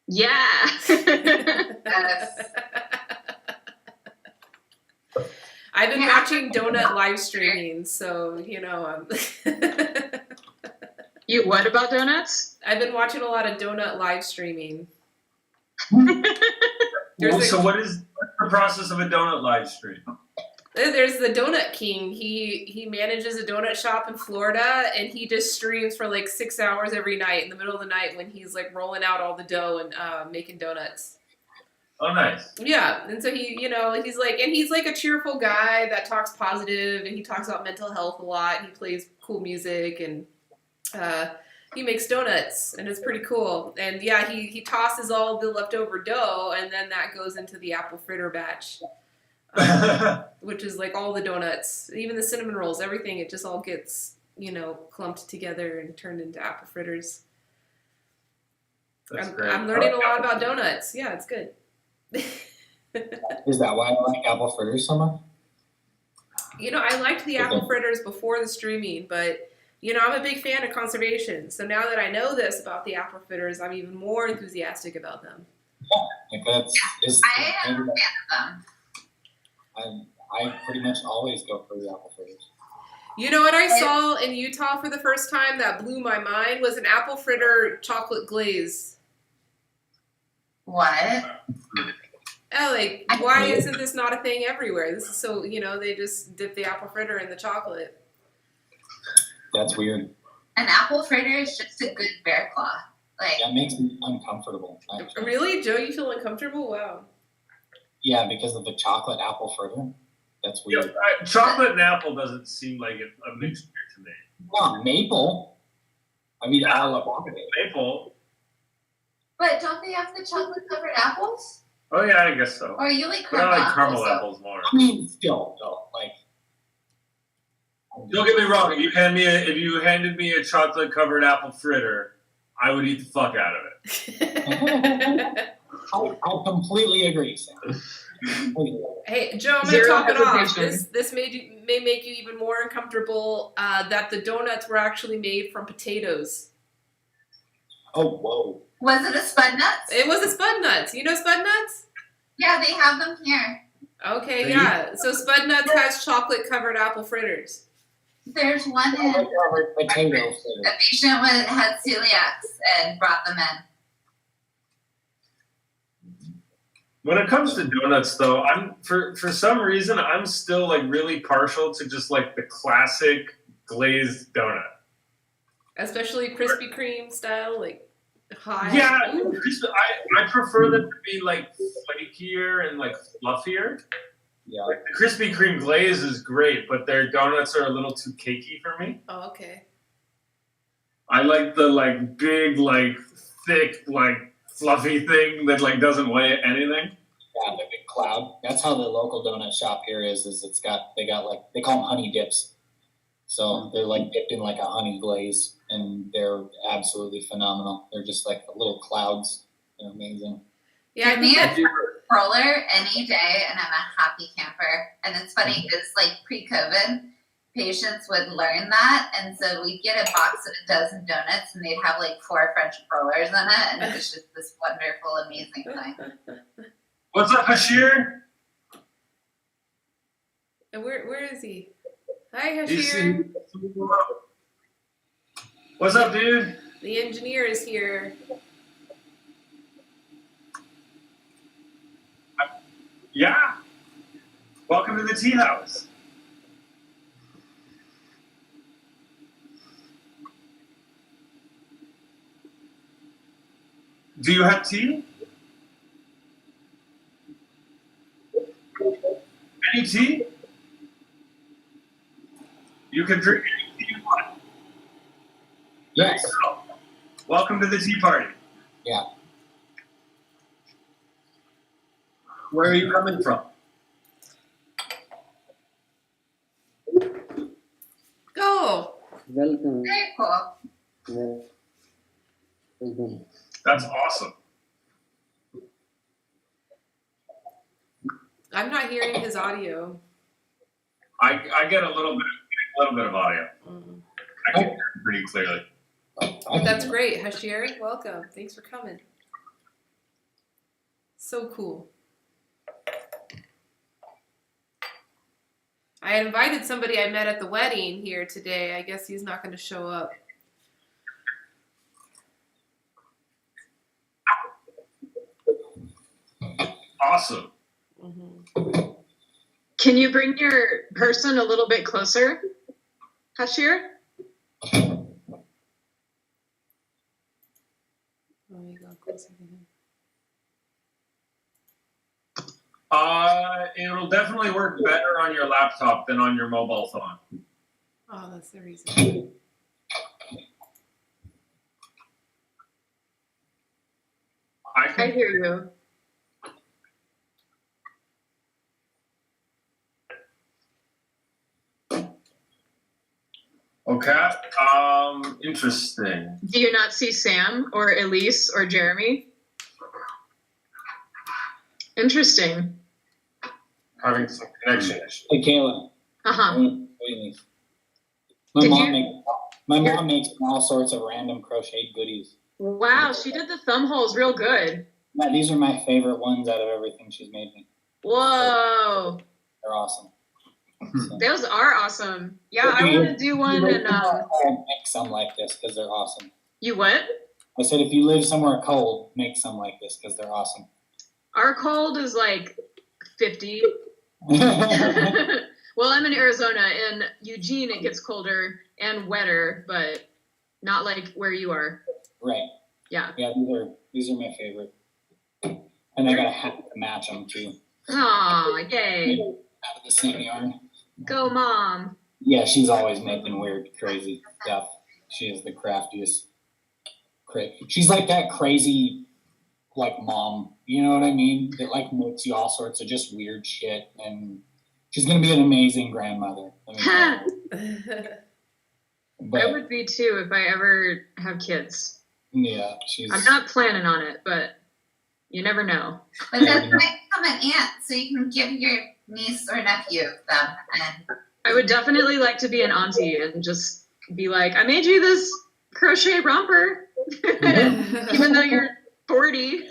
Yeah. Yes. I've been Yeah. watching donut live streaming, so You what about donuts? I've been watching a lot of donut live streaming. So what's the process of a donut live stream? There's the Donut King. He manages a donut shop in Florida, and he just streams for like 6 hours every night in the middle of the night when he's like rolling out all the dough and making donuts. Oh, nice. Yeah, and so he's like a cheerful guy that talks positive, and he talks about mental health a lot. And he plays cool music, and he makes donuts, and it's pretty cool. And yeah, he tosses all the leftover dough, and then that goes into the apple fritter batch. Which is like all the donuts, even the cinnamon rolls, everything. It just all gets, clumped together and turned into apple fritters. That's great. I'm learning a lot about donuts. Yeah, it's good. Is that why I like apple fritters so much? I liked the apple fritters before the streaming, but I'm a big fan of conservation. So now that I know this about the apple fritters, I'm even more enthusiastic about them. Like I am a fan of them. I pretty much always go for the apple fritters. You know what I saw in Utah for the first time that blew my mind was an apple fritter chocolate glaze. What? Oh, like, why isn't this not a thing everywhere? This is so, they just dip the apple fritter in the chocolate. That's weird. An apple fritter is just a good bear claw. Like, Yeah. it makes me uncomfortable. Actually. Really, Joe? You feel uncomfortable? Wow. Yeah, because of the chocolate apple fritter. That's weird. Yeah, chocolate and apple doesn't seem like a mixture to me. Well, maple. I mean, I love it. Maple. But don't they have the chocolate covered apples? Oh yeah, I guess so. Or you like But I caramel like caramel apples? apples more. I mean, still, though, like. Don't get me wrong. If you handed me a chocolate covered apple fritter, I would eat the fuck out of it. I completely agree, Sam. Hey, Joe, I'm gonna Zero top it off. hesitation. This may make you even more uncomfortable. That the donuts were actually made from potatoes. Oh, whoa. Was it a Spud Nuts? It was a Spud Nuts. You know Spud Nuts? Yeah, they have them here. Okay, They- yeah. So Spud Nuts has chocolate covered apple fritters. There's one in Covered potato a fritter. patient had celiacs and brought them in. When it comes to donuts, though, I'm for some reason I'm still like really partial to just like the classic glazed donut. Especially Krispy Kreme style, like high. Yeah, Ooh. I prefer them to be like flakier and like fluffier. Yeah. Like the Krispy Kreme glaze is great, but their donuts are a little too cakey for me. Oh, okay. I like the like big, like thick, like fluffy thing that like doesn't weigh anything. Yeah, the big cloud. That's how the local donut shop here is they got like, they call them honey dips. So they're like dipped in like a honey glaze and they're absolutely phenomenal. They're just like little clouds. They're amazing. Yeah, I Give me think a roller any day and I'm a happy camper. And it's funny because like pre-COVID, patients would learn that. And so we'd get a box of a dozen donuts and they'd have like 4 French rollers in it. And it was just this wonderful, amazing thing. What's up, Hashir? And where is he? Hi, DC. Hashir. What's up, dude? The engineer is here. Yeah. Welcome to the tea house. Do you have tea? Any tea? You can drink any tea you want. Yes. So, welcome to the tea party. Yeah. Where are you coming from? Go. Welcome. Very cool. Welcome. That's awesome. I'm not hearing his audio. I get a little bit of audio. Mhm. I can hear it pretty clearly. That's great, Hashir. Welcome. Thanks for coming. So cool. I invited somebody I met at the wedding here today. I guess he's not going to show up. Awesome. Mhm. Can you bring your person a little bit closer, Hashir? Oh, you go closer to him. It'll definitely work better on your laptop than on your mobile phone. Oh, that's the reason. I I can hear you. Okay. Interesting. Do you not see Sam or Elise or Jeremy? Interesting. Having some connection issues. Hey, Kayla. Uh-huh. Wait. My mom makes all sorts of random crocheted goodies. Wow, she did the thumb holes real good. Yeah, these are my favorite ones out of everything she's made me. Whoa. They're awesome. So, Those are awesome. Yeah, I want to do one and make some like this because they're awesome. you what? I said if you live somewhere cold, make some like this because they're awesome. Our cold is like 50. Well, I'm in Arizona. In Eugene, it gets colder and wetter, but not like where you are. Right. Yeah, these are my favorite. And I got a hat to match them too. Aw, yay. Out of the same yarn. Go, Mom. Yeah, she's always making weird, crazy stuff. She is the craftiest. She's like that crazy, like, mom. You know what I mean? That like makes you all sorts of just weird shit. And she's gonna be an amazing grandmother. Let me tell you. I But would be too if I ever have kids. yeah, she's. I'm not planning on it, but you never know. But that's like become an aunt, so you can give your niece or nephew them. And I would definitely like to be an auntie and just be like, I made you this crochet romper, even though you're 40.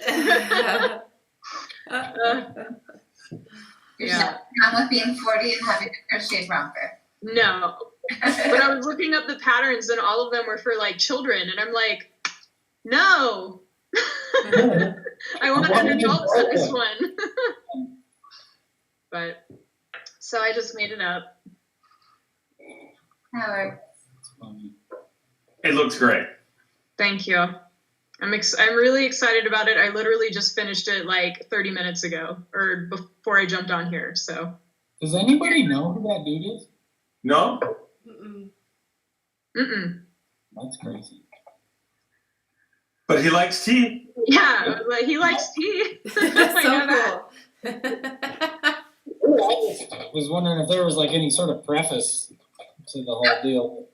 Yeah. I'm with being 40 and having a crochet romper. No. But I was looking up the patterns and all of them were for like children, and I'm like, no. I want an adult size one. But so I just made it up. Howard. It looks great. Thank you. I'm really excited about it. I literally just finished it like 30 minutes ago, or before I jumped on here. So. Does anybody know who that dude is? No? Mm-mm. That's crazy. But he likes tea. Yeah, I was like, he likes tea. I know that. I was wondering if there was like any sort of preface to the whole deal.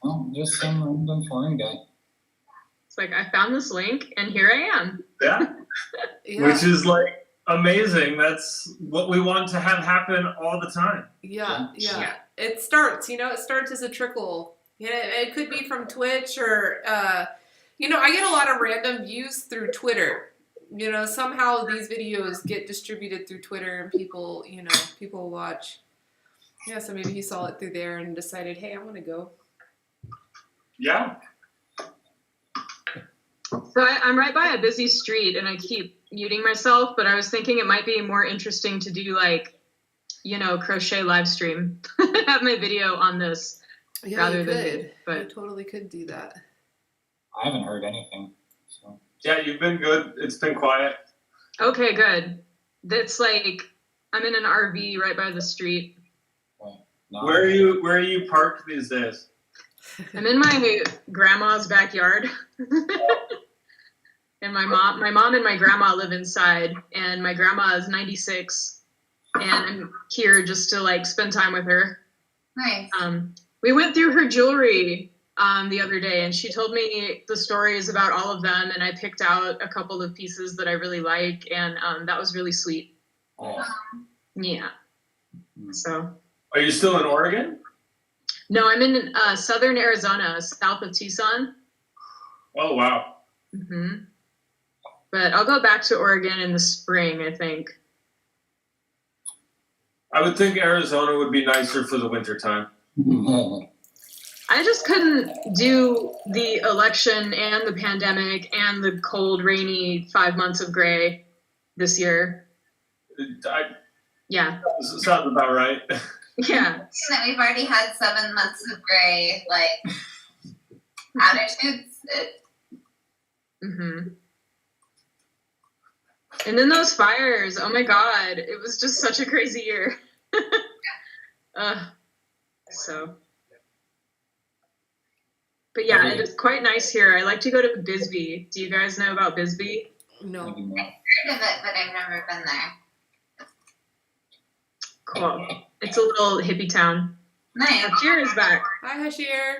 Oh, just some random foreign guy. It's like, I found this link and here I am. Yeah. Yeah. Which is like amazing. That's what we want to have happen all the time. Yeah. It starts as a trickle. It could be from Twitch or, I get a lot of random views through Twitter. Somehow these videos get distributed through Twitter and people watch. Yeah, so maybe he saw it through there and decided, hey, I want to go. Yeah. So I'm right by a busy street and I keep muting myself, but I was thinking it might be more interesting to do like, crochet live stream. Have my video on this rather than, but you totally could do that. I haven't heard anything. So. Yeah, you've been good. It's been quiet. Okay, good. That's like, I'm in an RV right by the street. No. Where are you parked these days? I'm in my grandma's backyard. And my mom and my grandma live inside, and my grandma is 96, and I'm here just to like spend time with her. Nice. We went through her jewelry the other day, and she told me the stories about all of them, and I picked out a couple of pieces that I really like, and that was really sweet. Oh. Yeah. So. Are you still in Oregon? No, I'm in southern Arizona, south of Tucson. Oh, wow. Mm-hmm. But I'll go back to Oregon in the spring, I think. I would think Arizona would be nicer for the wintertime. I just couldn't do the election and the pandemic and the cold, rainy 5 months of gray this year. Yeah. Sounds about right. Yeah. That we've already had 7 months of gray, like, attitudes. Mm-hmm. And then those fires, oh my God, it was just such a crazy year. So. But yeah, it is quite nice here. I like to go to Bisbee. Do you guys know about Bisbee? No. I've heard of it, but I've never been there. Cool. It's a little hippie town. Nice. Hashir is back. Hi, Hashir.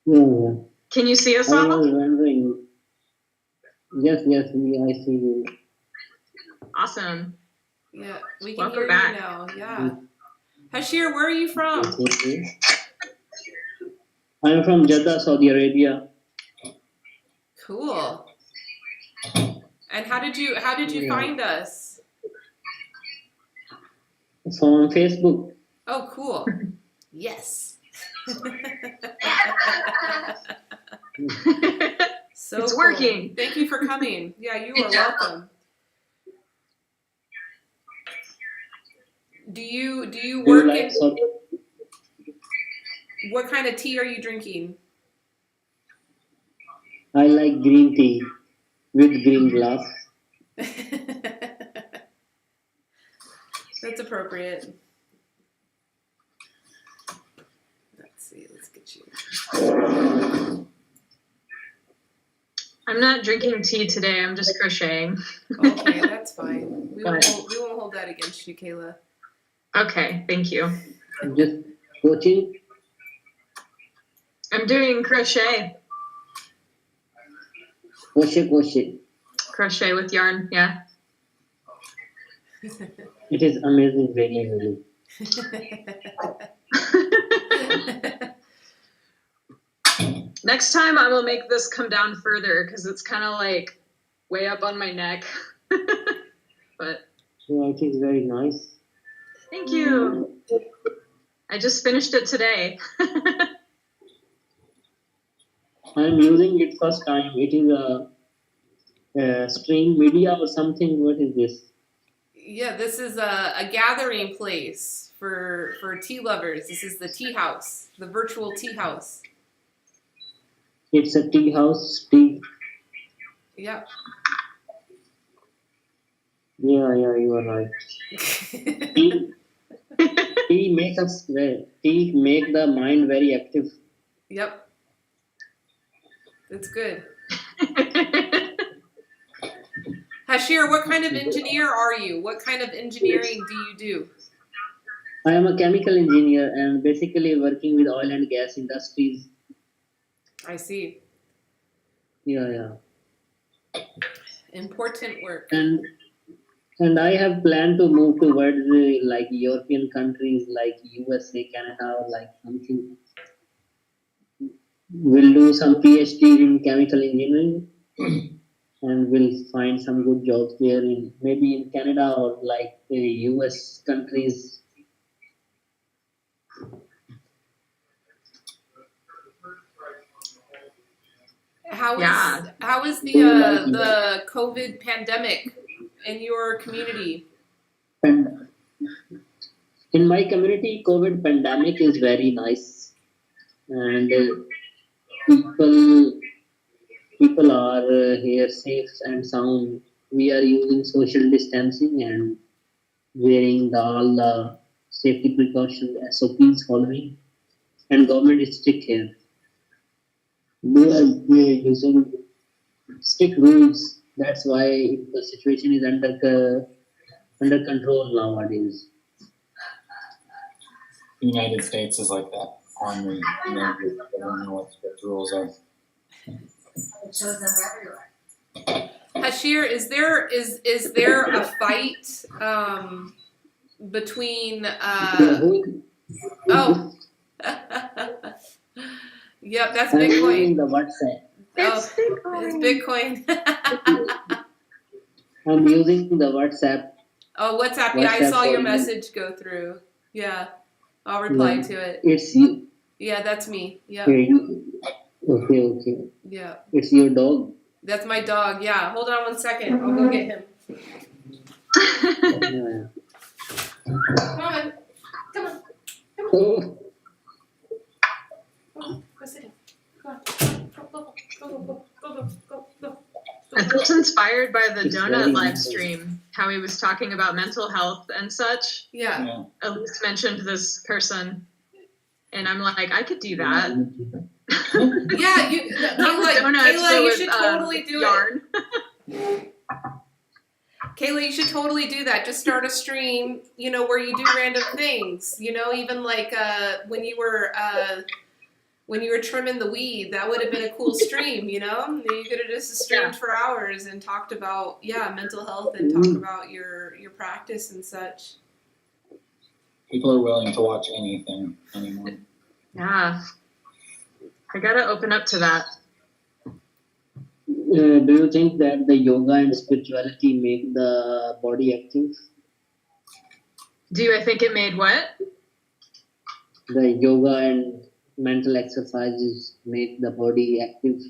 Yeah. Can you see us I all? was wondering. Yes, I see you. Awesome. Yeah, we can Welcome hear back. you now. Yeah. Hashir, where are you from? Okay. I'm from Jeddah, Saudi Arabia. Cool. And how did you find us? So on Facebook. Oh, cool. Yes. So It's cool. working. Thank you for coming. Yeah, you Good are job. welcome. Do you Do you work like in Saudi? what kind of tea are you drinking? I like green tea with green glass. That's appropriate. Let's see. Let's get you. I'm not drinking tea today. I'm just crocheting. Okay, that's fine. We won't But- we won't hold that against you, Kayla. Okay, thank you. Just coaching. I'm doing crochet. Crochet. Crochet with yarn, yeah. It is amazing, really, really. Next time I will make this come down further because it's kind of like way up on my neck. But Yeah, it is very nice. thank you. I just finished it today. I'm using it first time. It is a string media or something. What is this? Yeah, this is a gathering place for tea lovers. This is the tea house, the virtual tea house. It's a tea house. Tea. Yep. Yeah, you are right. Tea make us. Tea make the mind very active. Yep. It's good. Hashir, what kind of engineer are you? What kind of engineering do you do? I am a chemical engineer and basically working with oil and gas industries. I see. Yeah. Important work. And I have planned to move towards like European countries like USA, Canada, or like something. We'll do some PhD in chemical engineering and we'll find some good jobs there in maybe in Canada or like the US countries. How is the COVID pandemic in your community? And in my community, COVID pandemic is very nice, and people are here safe and sound. We are using social distancing and wearing all the safety precautions, SOPs following, and government is strict here. We are using strict rules. That's why the situation is under control nowadays. The United States is like that. Army, I don't know what the rules are. It shows up everywhere. Hashir, is there a fight between oh yep, that's I'm using Bitcoin. the WhatsApp. It's Bitcoin. I'm using the WhatsApp. Oh, WhatsApp. Yeah, I WhatsApp saw your for- message go through. Yeah, I'll reply to it. It's you. Yeah, that's me. Yeah, Okay. yeah. It's your dog. That's my dog. Yeah, hold on 1 second. I'll go get him. Yeah. Come on. Oh, Go sit down. Go on. Go. I felt inspired by the It's donut very live nice. stream, how he was talking about mental health and such. Yeah. Yeah. Elise mentioned this person, and I'm like, I could do that. Yeah, Donuts, Kayla, but you with, should totally do yarn. it. Kayla, you should totally do that. Just start a stream, where you do random things. Even like when you were trimming the weed, that would have been a cool stream. You could have just streamed for hours and talked about mental health and talk about your practice and such. People are willing to watch anything anymore. Yeah. I gotta open up to that. do you think that the yoga and spirituality make the body active? Do I think it made what? The yoga and mental exercises make the body active.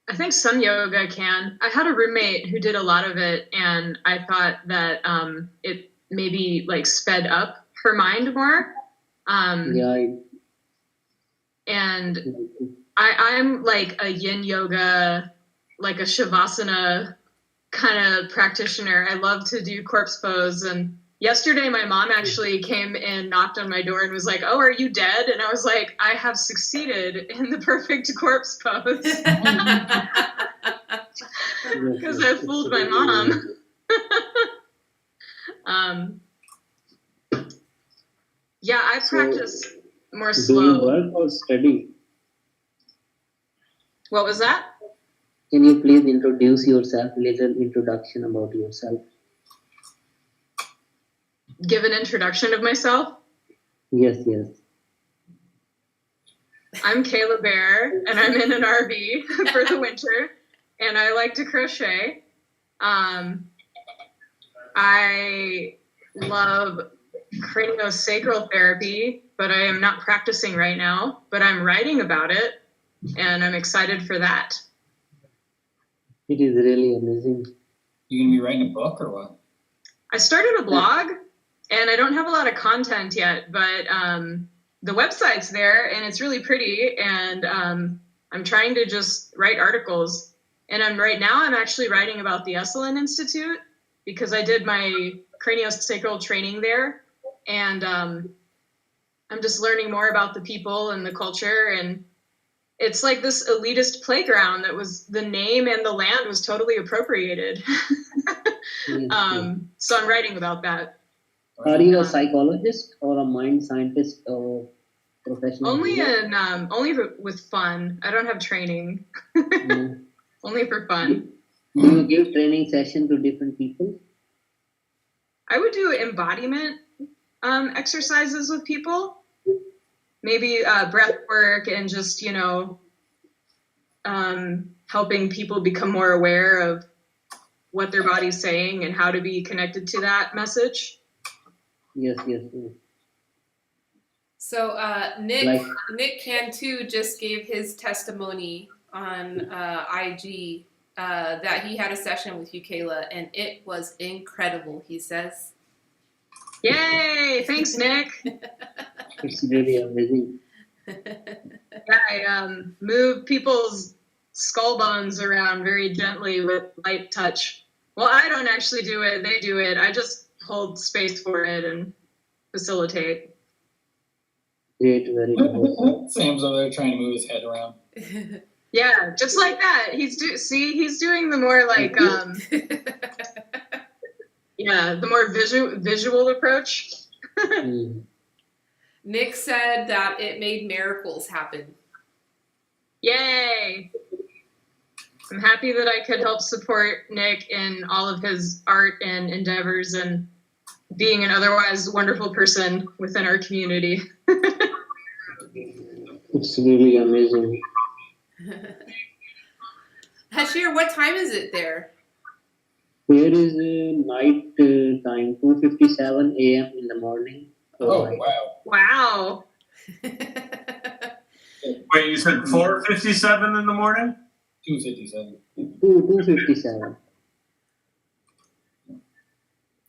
I think some yoga can. I had a roommate who did a lot of it, and I thought that it maybe like sped up her mind more. Yeah. And I'm like a yin yoga, like a shavasana kind of practitioner. I love to do corpse pose. And yesterday my mom actually came and knocked on my door and was like, "Oh, are you dead?" And I was like, "I have succeeded in the perfect corpse pose." Because I fooled my mom. Yeah, I practice more Do you slow. work or study? What was that? Can you please introduce yourself, little introduction about yourself? Give an introduction of myself. Yes, yes. I'm Kayla Bear, and I'm in an RV for the winter, and I like to crochet. I love craniosacral therapy, but I am not practicing right now, but I'm writing about it, and I'm excited for that. It is really amazing. You gonna be writing a book or what? I started a blog, and I don't have a lot of content yet, but the website's there, and it's really pretty, and I'm trying to just write articles. And right now I'm actually writing about the Esalen Institute because I did my craniosacral training there, and I'm just learning more about the people and the culture, and it's like this elitist playground that was, the name and the land was totally appropriated. Yes, So I'm writing about that. Are you a psychologist or a mind scientist or professional? Only with fun. I don't have training. Mm. Only for fun. Do you give training session to different people? I would do embodiment exercises with people. Maybe breath work and just, helping people become more aware of what their body's saying and how to be connected to that message. Yes, yes, yes. So Nick Like- Nick Cantu just gave his testimony on IG that he had a session with you, Kayla, and it was incredible, he says. Yay! Thanks, Nick. It's really amazing. Yeah, I move people's skull bones around very gently with light touch. Well, I don't actually do it. They do it. I just hold space for it and facilitate. Great, very good. Sam's over there trying to move his head around. Yeah, just like that. He's doing the more like the more visual approach. Mm. Nick said that it made miracles happen. Yay! I'm happy that I could help support Nick in all of his art and endeavors and being an otherwise wonderful person within our community. It's really amazing. Hashir, what time is it there? Here is night time, 2:57 a.m. in the morning. Oh, Night. wow. Wow. Wait, you said 4:57 in the morning? 2:57. 2:57.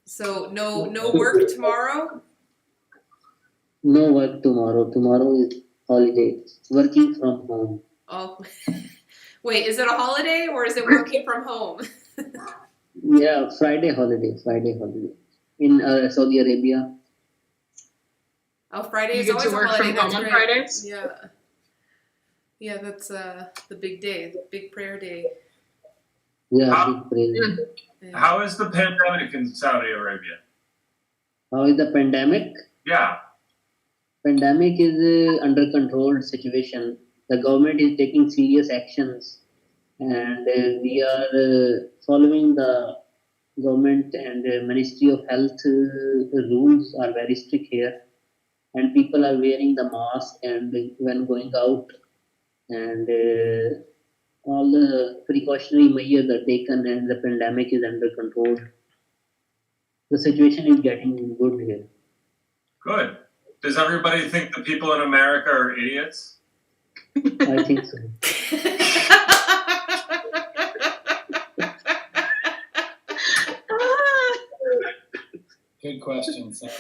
So no work tomorrow? No work tomorrow. Tomorrow is holiday. Working from home. Oh, wait, is it a holiday or is it working from home? Yeah, Friday holiday. In Saudi Arabia. Oh, Friday You is get always to a work holiday. from That's home on great. Fridays? Yeah. Yeah, that's the big day, the big prayer day. Yeah, How- big prayer. Yeah. How is the pandemic in Saudi Arabia? How is the pandemic? Yeah. Pandemic is under controlled situation. The government is taking serious actions, and we are following the government and Ministry of Health rules are very strict here, and people are wearing the mask and when going out, and all the precautionary measures are taken, and the pandemic is under control. The situation is getting good here. Good. Does everybody think the people in America are idiots? I think so. Good question, Sam. I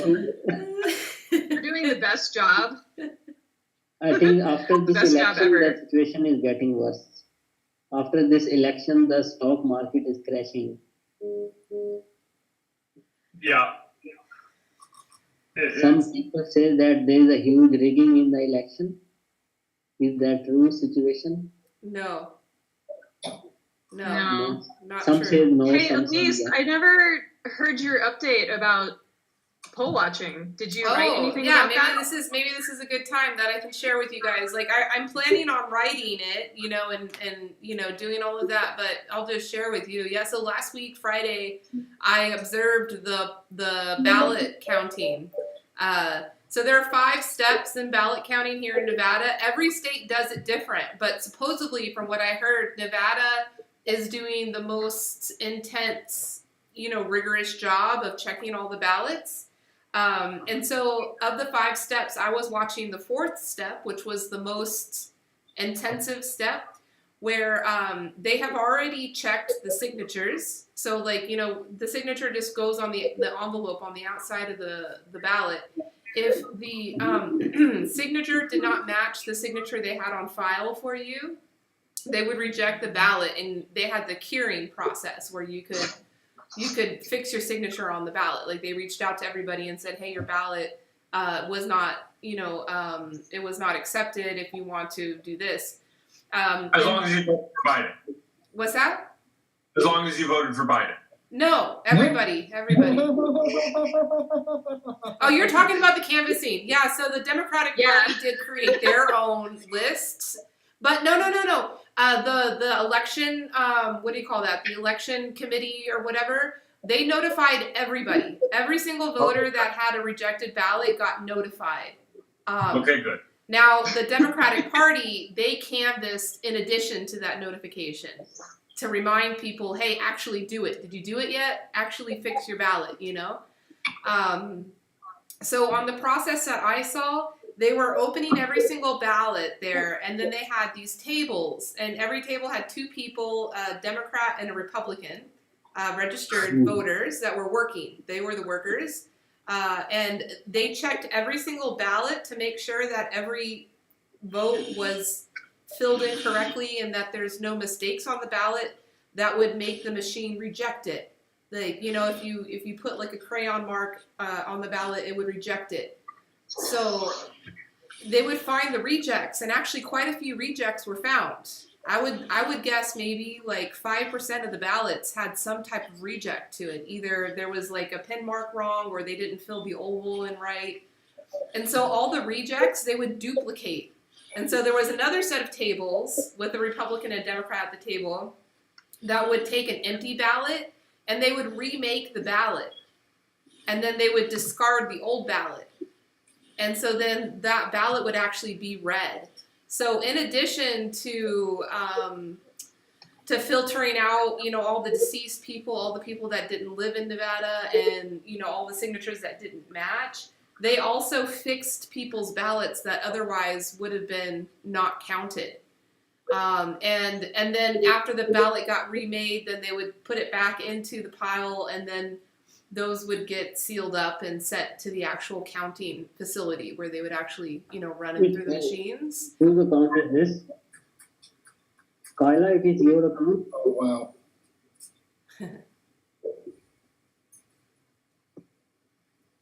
think We're doing the best job. I think after this Best job election, ever. the situation is getting worse. After this election, the stock market is crashing. Yeah. Some people say that there is a huge rigging in the election. Is that true situation? No. No, No. not Some true. say no. Hey, some say Elise, yes. I never heard your update about poll watching. Did you write anything yeah, about that? maybe this is a good time that I can share with you guys. Like I'm planning on writing it, you know, and you know, doing all of that, but I'll just share with you. Yeah, so last week, Friday, I observed the ballot counting. So there are 5 steps in ballot counting here in Nevada. Every state does it different, but supposedly from what I heard, Nevada is doing the most intense, you know, rigorous job of checking all the ballots. And so of the 5 steps, I was watching the 4th step, which was the most intensive step, where they have already checked the signatures. So like, you know, the signature just goes on the envelope on the outside of the ballot. If the signature did not match the signature they had on file for you, they would reject the ballot, and they had the curing process where you could fix your signature on the ballot. Like they reached out to everybody and said, hey, your ballot was not, you know, it was not accepted. If you want to do this. As long as you voted for Biden. What's that? As long as you voted for Biden. No, everybody. Oh, you're talking about the canvassing. Yeah, so the Democratic Party did create their own lists. But no. The election, what do you call that? The election committee or whatever, they notified everybody. Every single voter that had a rejected ballot got notified. Okay, good. Now, the Democratic Party, they canvassed in addition to that notification to remind people, hey, actually do it. Did you do it yet? Actually fix your ballot, you know? So on the process that I saw, they were opening every single ballot there, and then they had these tables, and every table had 2 people, a Democrat and a Republican, registered voters that were working. They were the workers. And they checked every single ballot to make sure that every vote was filled in correctly and that there's no mistakes on the ballot that would make the machine reject it. Like, you know, if you put like a crayon mark on the ballot, it would reject it. So they would find the rejects, and actually quite a few rejects were found. I would guess maybe like 5% of the ballots had some type of reject to it. Either there was like a pin mark wrong, or they didn't fill the oval in right. And so all the rejects, they would duplicate. And so there was another set of tables with a Republican and Democrat at the table that would take an empty ballot and they would remake the ballot. And then they would discard the old ballot. And so then that ballot would actually be read. So in addition to filtering out, you know, all the deceased people, all the people that didn't live in Nevada, and, you know, all the signatures that didn't match, they also fixed people's ballots that otherwise would have been not counted. And then after the ballot got remade, then they would put it back into the pile, and then those would get sealed up and sent to the actual counting facility where they would actually, you know, run it through the machines. Whose account is this? Kyla, it is your account? Oh, wow.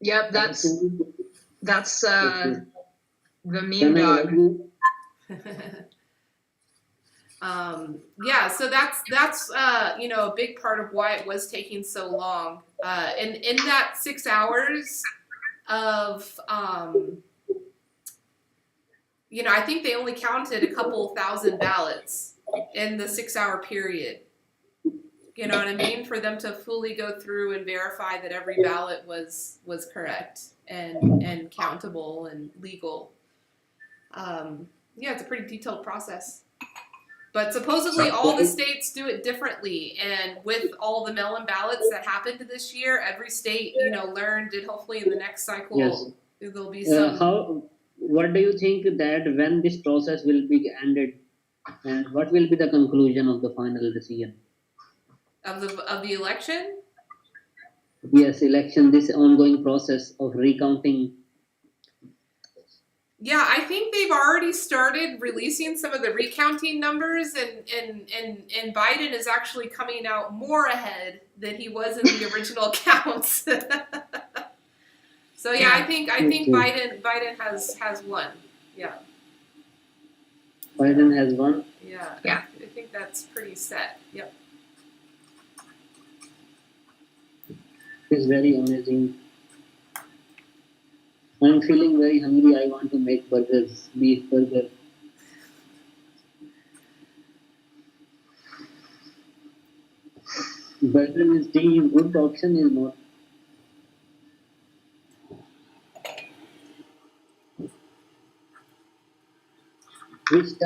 Yep, that's the meme Can I dog. help you? Yeah, so that's you know, a big part of why it was taking so long. And in that 6 hours of you know, I think they only counted a couple thousand ballots in the 6 hour period. You know what I mean? For them to fully go through and verify that every ballot was correct and countable and legal. Yeah, it's a pretty detailed process. But supposedly all the states do it differently, and with all the mail-in ballots that happened this year, every state, you know, learned, and hopefully in the next cycle Yes. there'll be some. What do you think that when this process will be ended, and what will be the conclusion of the final decision? Of the election? Yes, election, this ongoing process of recounting. Yeah, I think they've already started releasing some of the recounting numbers, and Biden is actually coming out more ahead than he was in the original counts. So yeah, I think Biden has won. Yeah. Biden has won. Yeah. Yeah. I think that's pretty set. Yep. It's very amazing. I'm feeling very hungry. I want to make burgers, beef burger. Burger is tea is good option is not. Which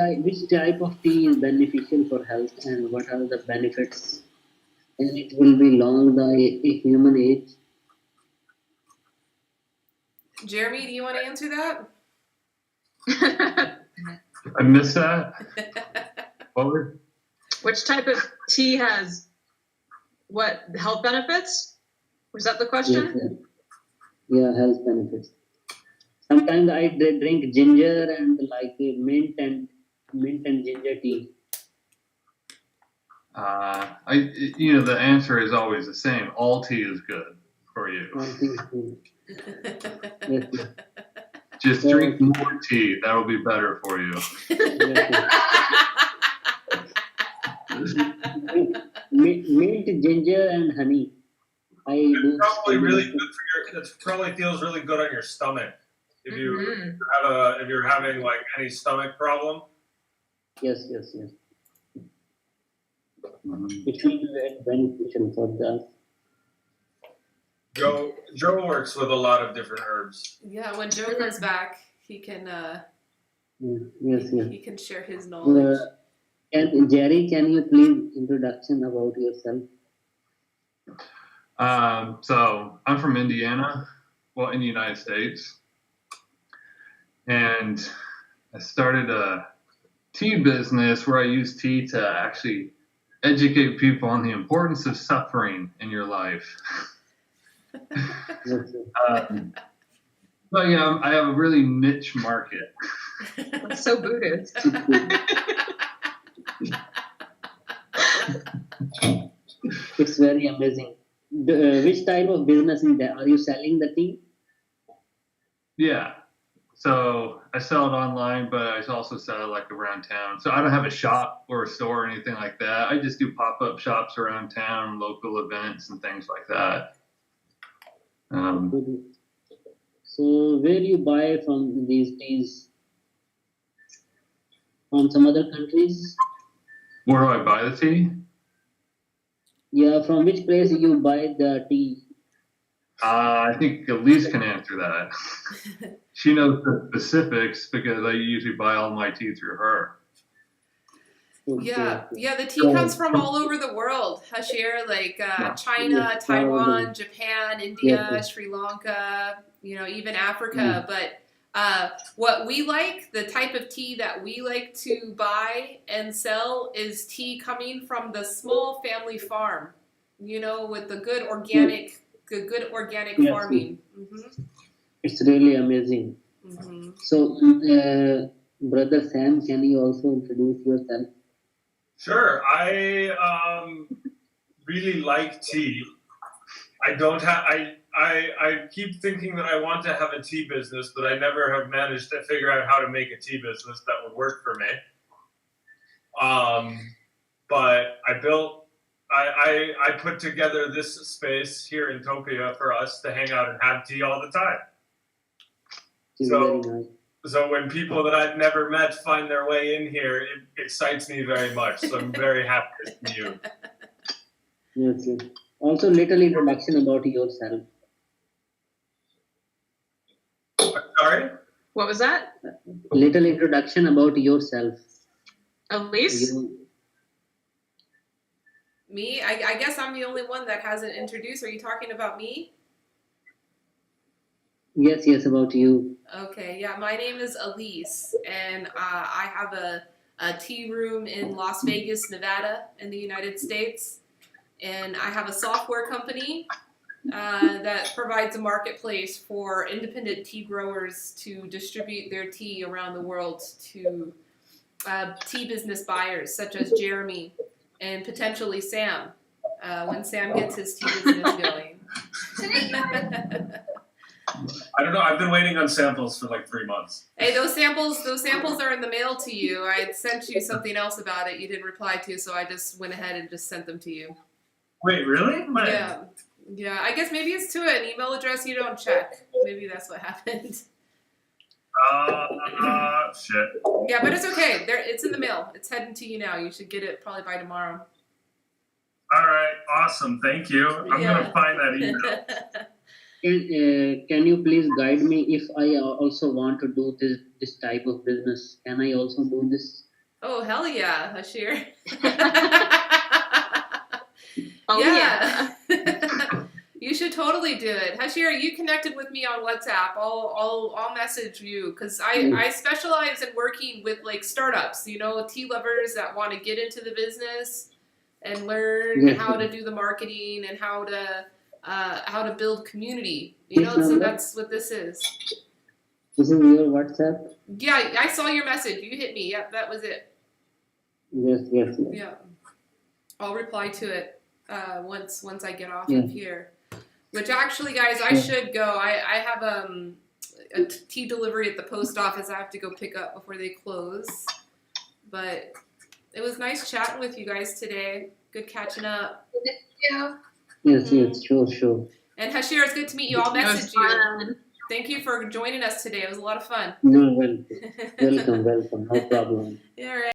type of tea is beneficial for health and what are the benefits? And it will be long the human age. Jeremy, do you want to answer that? I missed that. What was? Which type of tea has what health benefits? Was that the question? Yeah, health benefits. Sometimes I drink ginger and like mint and ginger tea. The answer is always the same. All tea is good for you. All tea is good. Yes, yes. Just drink more tea. That'll be better for you. Mint, ginger, and honey. I do. Probably really good for it probably feels really good on your stomach. If you if you're having like any stomach problem. Yes. It will be very beneficial for that. Joe works with a lot of different herbs. Yeah, when Joe comes back, he can Yes. he can share his knowledge. And Jerry, can you please introduction about yourself? So I'm from Indiana, in the United States, and I started a tea business where I use tea to actually educate people on the importance of suffering in your life. But yeah, I have a really niche market. That's so Buddhist. It's very amazing. Which type of business is that? Are you selling the tea? Yeah. So I sell it online, but I also sell it like around town. So I don't have a shop or a store or anything like that. I just do pop-up shops around town, local events and things like that. So where do you buy from these teas? From some other countries? Where do I buy the tea? Yeah, from which place you buy the tea? I think Elise can answer that. She knows the specifics because I usually buy all my tea through her. Yeah, the tea comes from all over the world, Hashir, like China, Taiwan, Japan, India, Sri Lanka, even Africa. But what we like, the type of tea that we like to buy and sell is tea coming from the small family farm, with the good organic farming. Mm-hmm. It's really amazing. Mm-hmm. So, Brother Sam, can you also introduce yourself? Sure. I really like tea. I don't have. I keep thinking that I want to have a tea business, but I never have managed to figure out how to make a tea business that would work for me. But I put together this space here in Topia for us to hang out and have tea all the time. It's very nice. So when people that I've never met find their way in here, it excites me very much. So I'm very happy to see you. Yes. Also, little introduction about yourself. Sorry? What was that? Little introduction about yourself. Elise? Me? I guess I'm the only one that hasn't introduced. Are you talking about me? Yes, about you. Okay, yeah, my name is Elise, and I have a tea room in Las Vegas, Nevada, in the United States, and I have a software company that provides a marketplace for independent tea growers to distribute their tea around the world to tea business buyers such as Jeremy and potentially Sam when Sam gets his tea business going. I don't know. I've been waiting on samples for like 3 months. Hey, those samples are in the mail to you. I had sent you something else about it you didn't reply to, so I just went ahead and just sent them to you. Wait, really? When? Yeah. I guess maybe it's to an email address you don't check. Maybe that's what happened. Shit. Yeah, but it's okay. It's in the mail. It's heading to you now. You should get it probably by tomorrow. All right, awesome. Thank you. I'm gonna find that email. Can you please guide me if I also want to do this type of business? Can I also do this? Oh, hell yeah, Hashir. Oh yeah. You should totally do it. Hashir, you connected with me on WhatsApp. I'll message you because I specialize in working with like startups, tea lovers that want to get into the business and learn how to do the marketing and how to build community. So that's what this is. This is your WhatsApp? Yeah, I saw your message. You hit me. Yep, that was it. Yes. Yeah. I'll reply to it once I get off of here. Which actually, guys, I should go. I have a tea delivery at the post office I have to go pick up before they close. But it was nice chatting with you guys today. Good catching up. Yes, sure. And Hashir, it's good to meet you. I'll message you. Thank you for joining us today. It was a lot of fun. No, welcome. No problem. All right.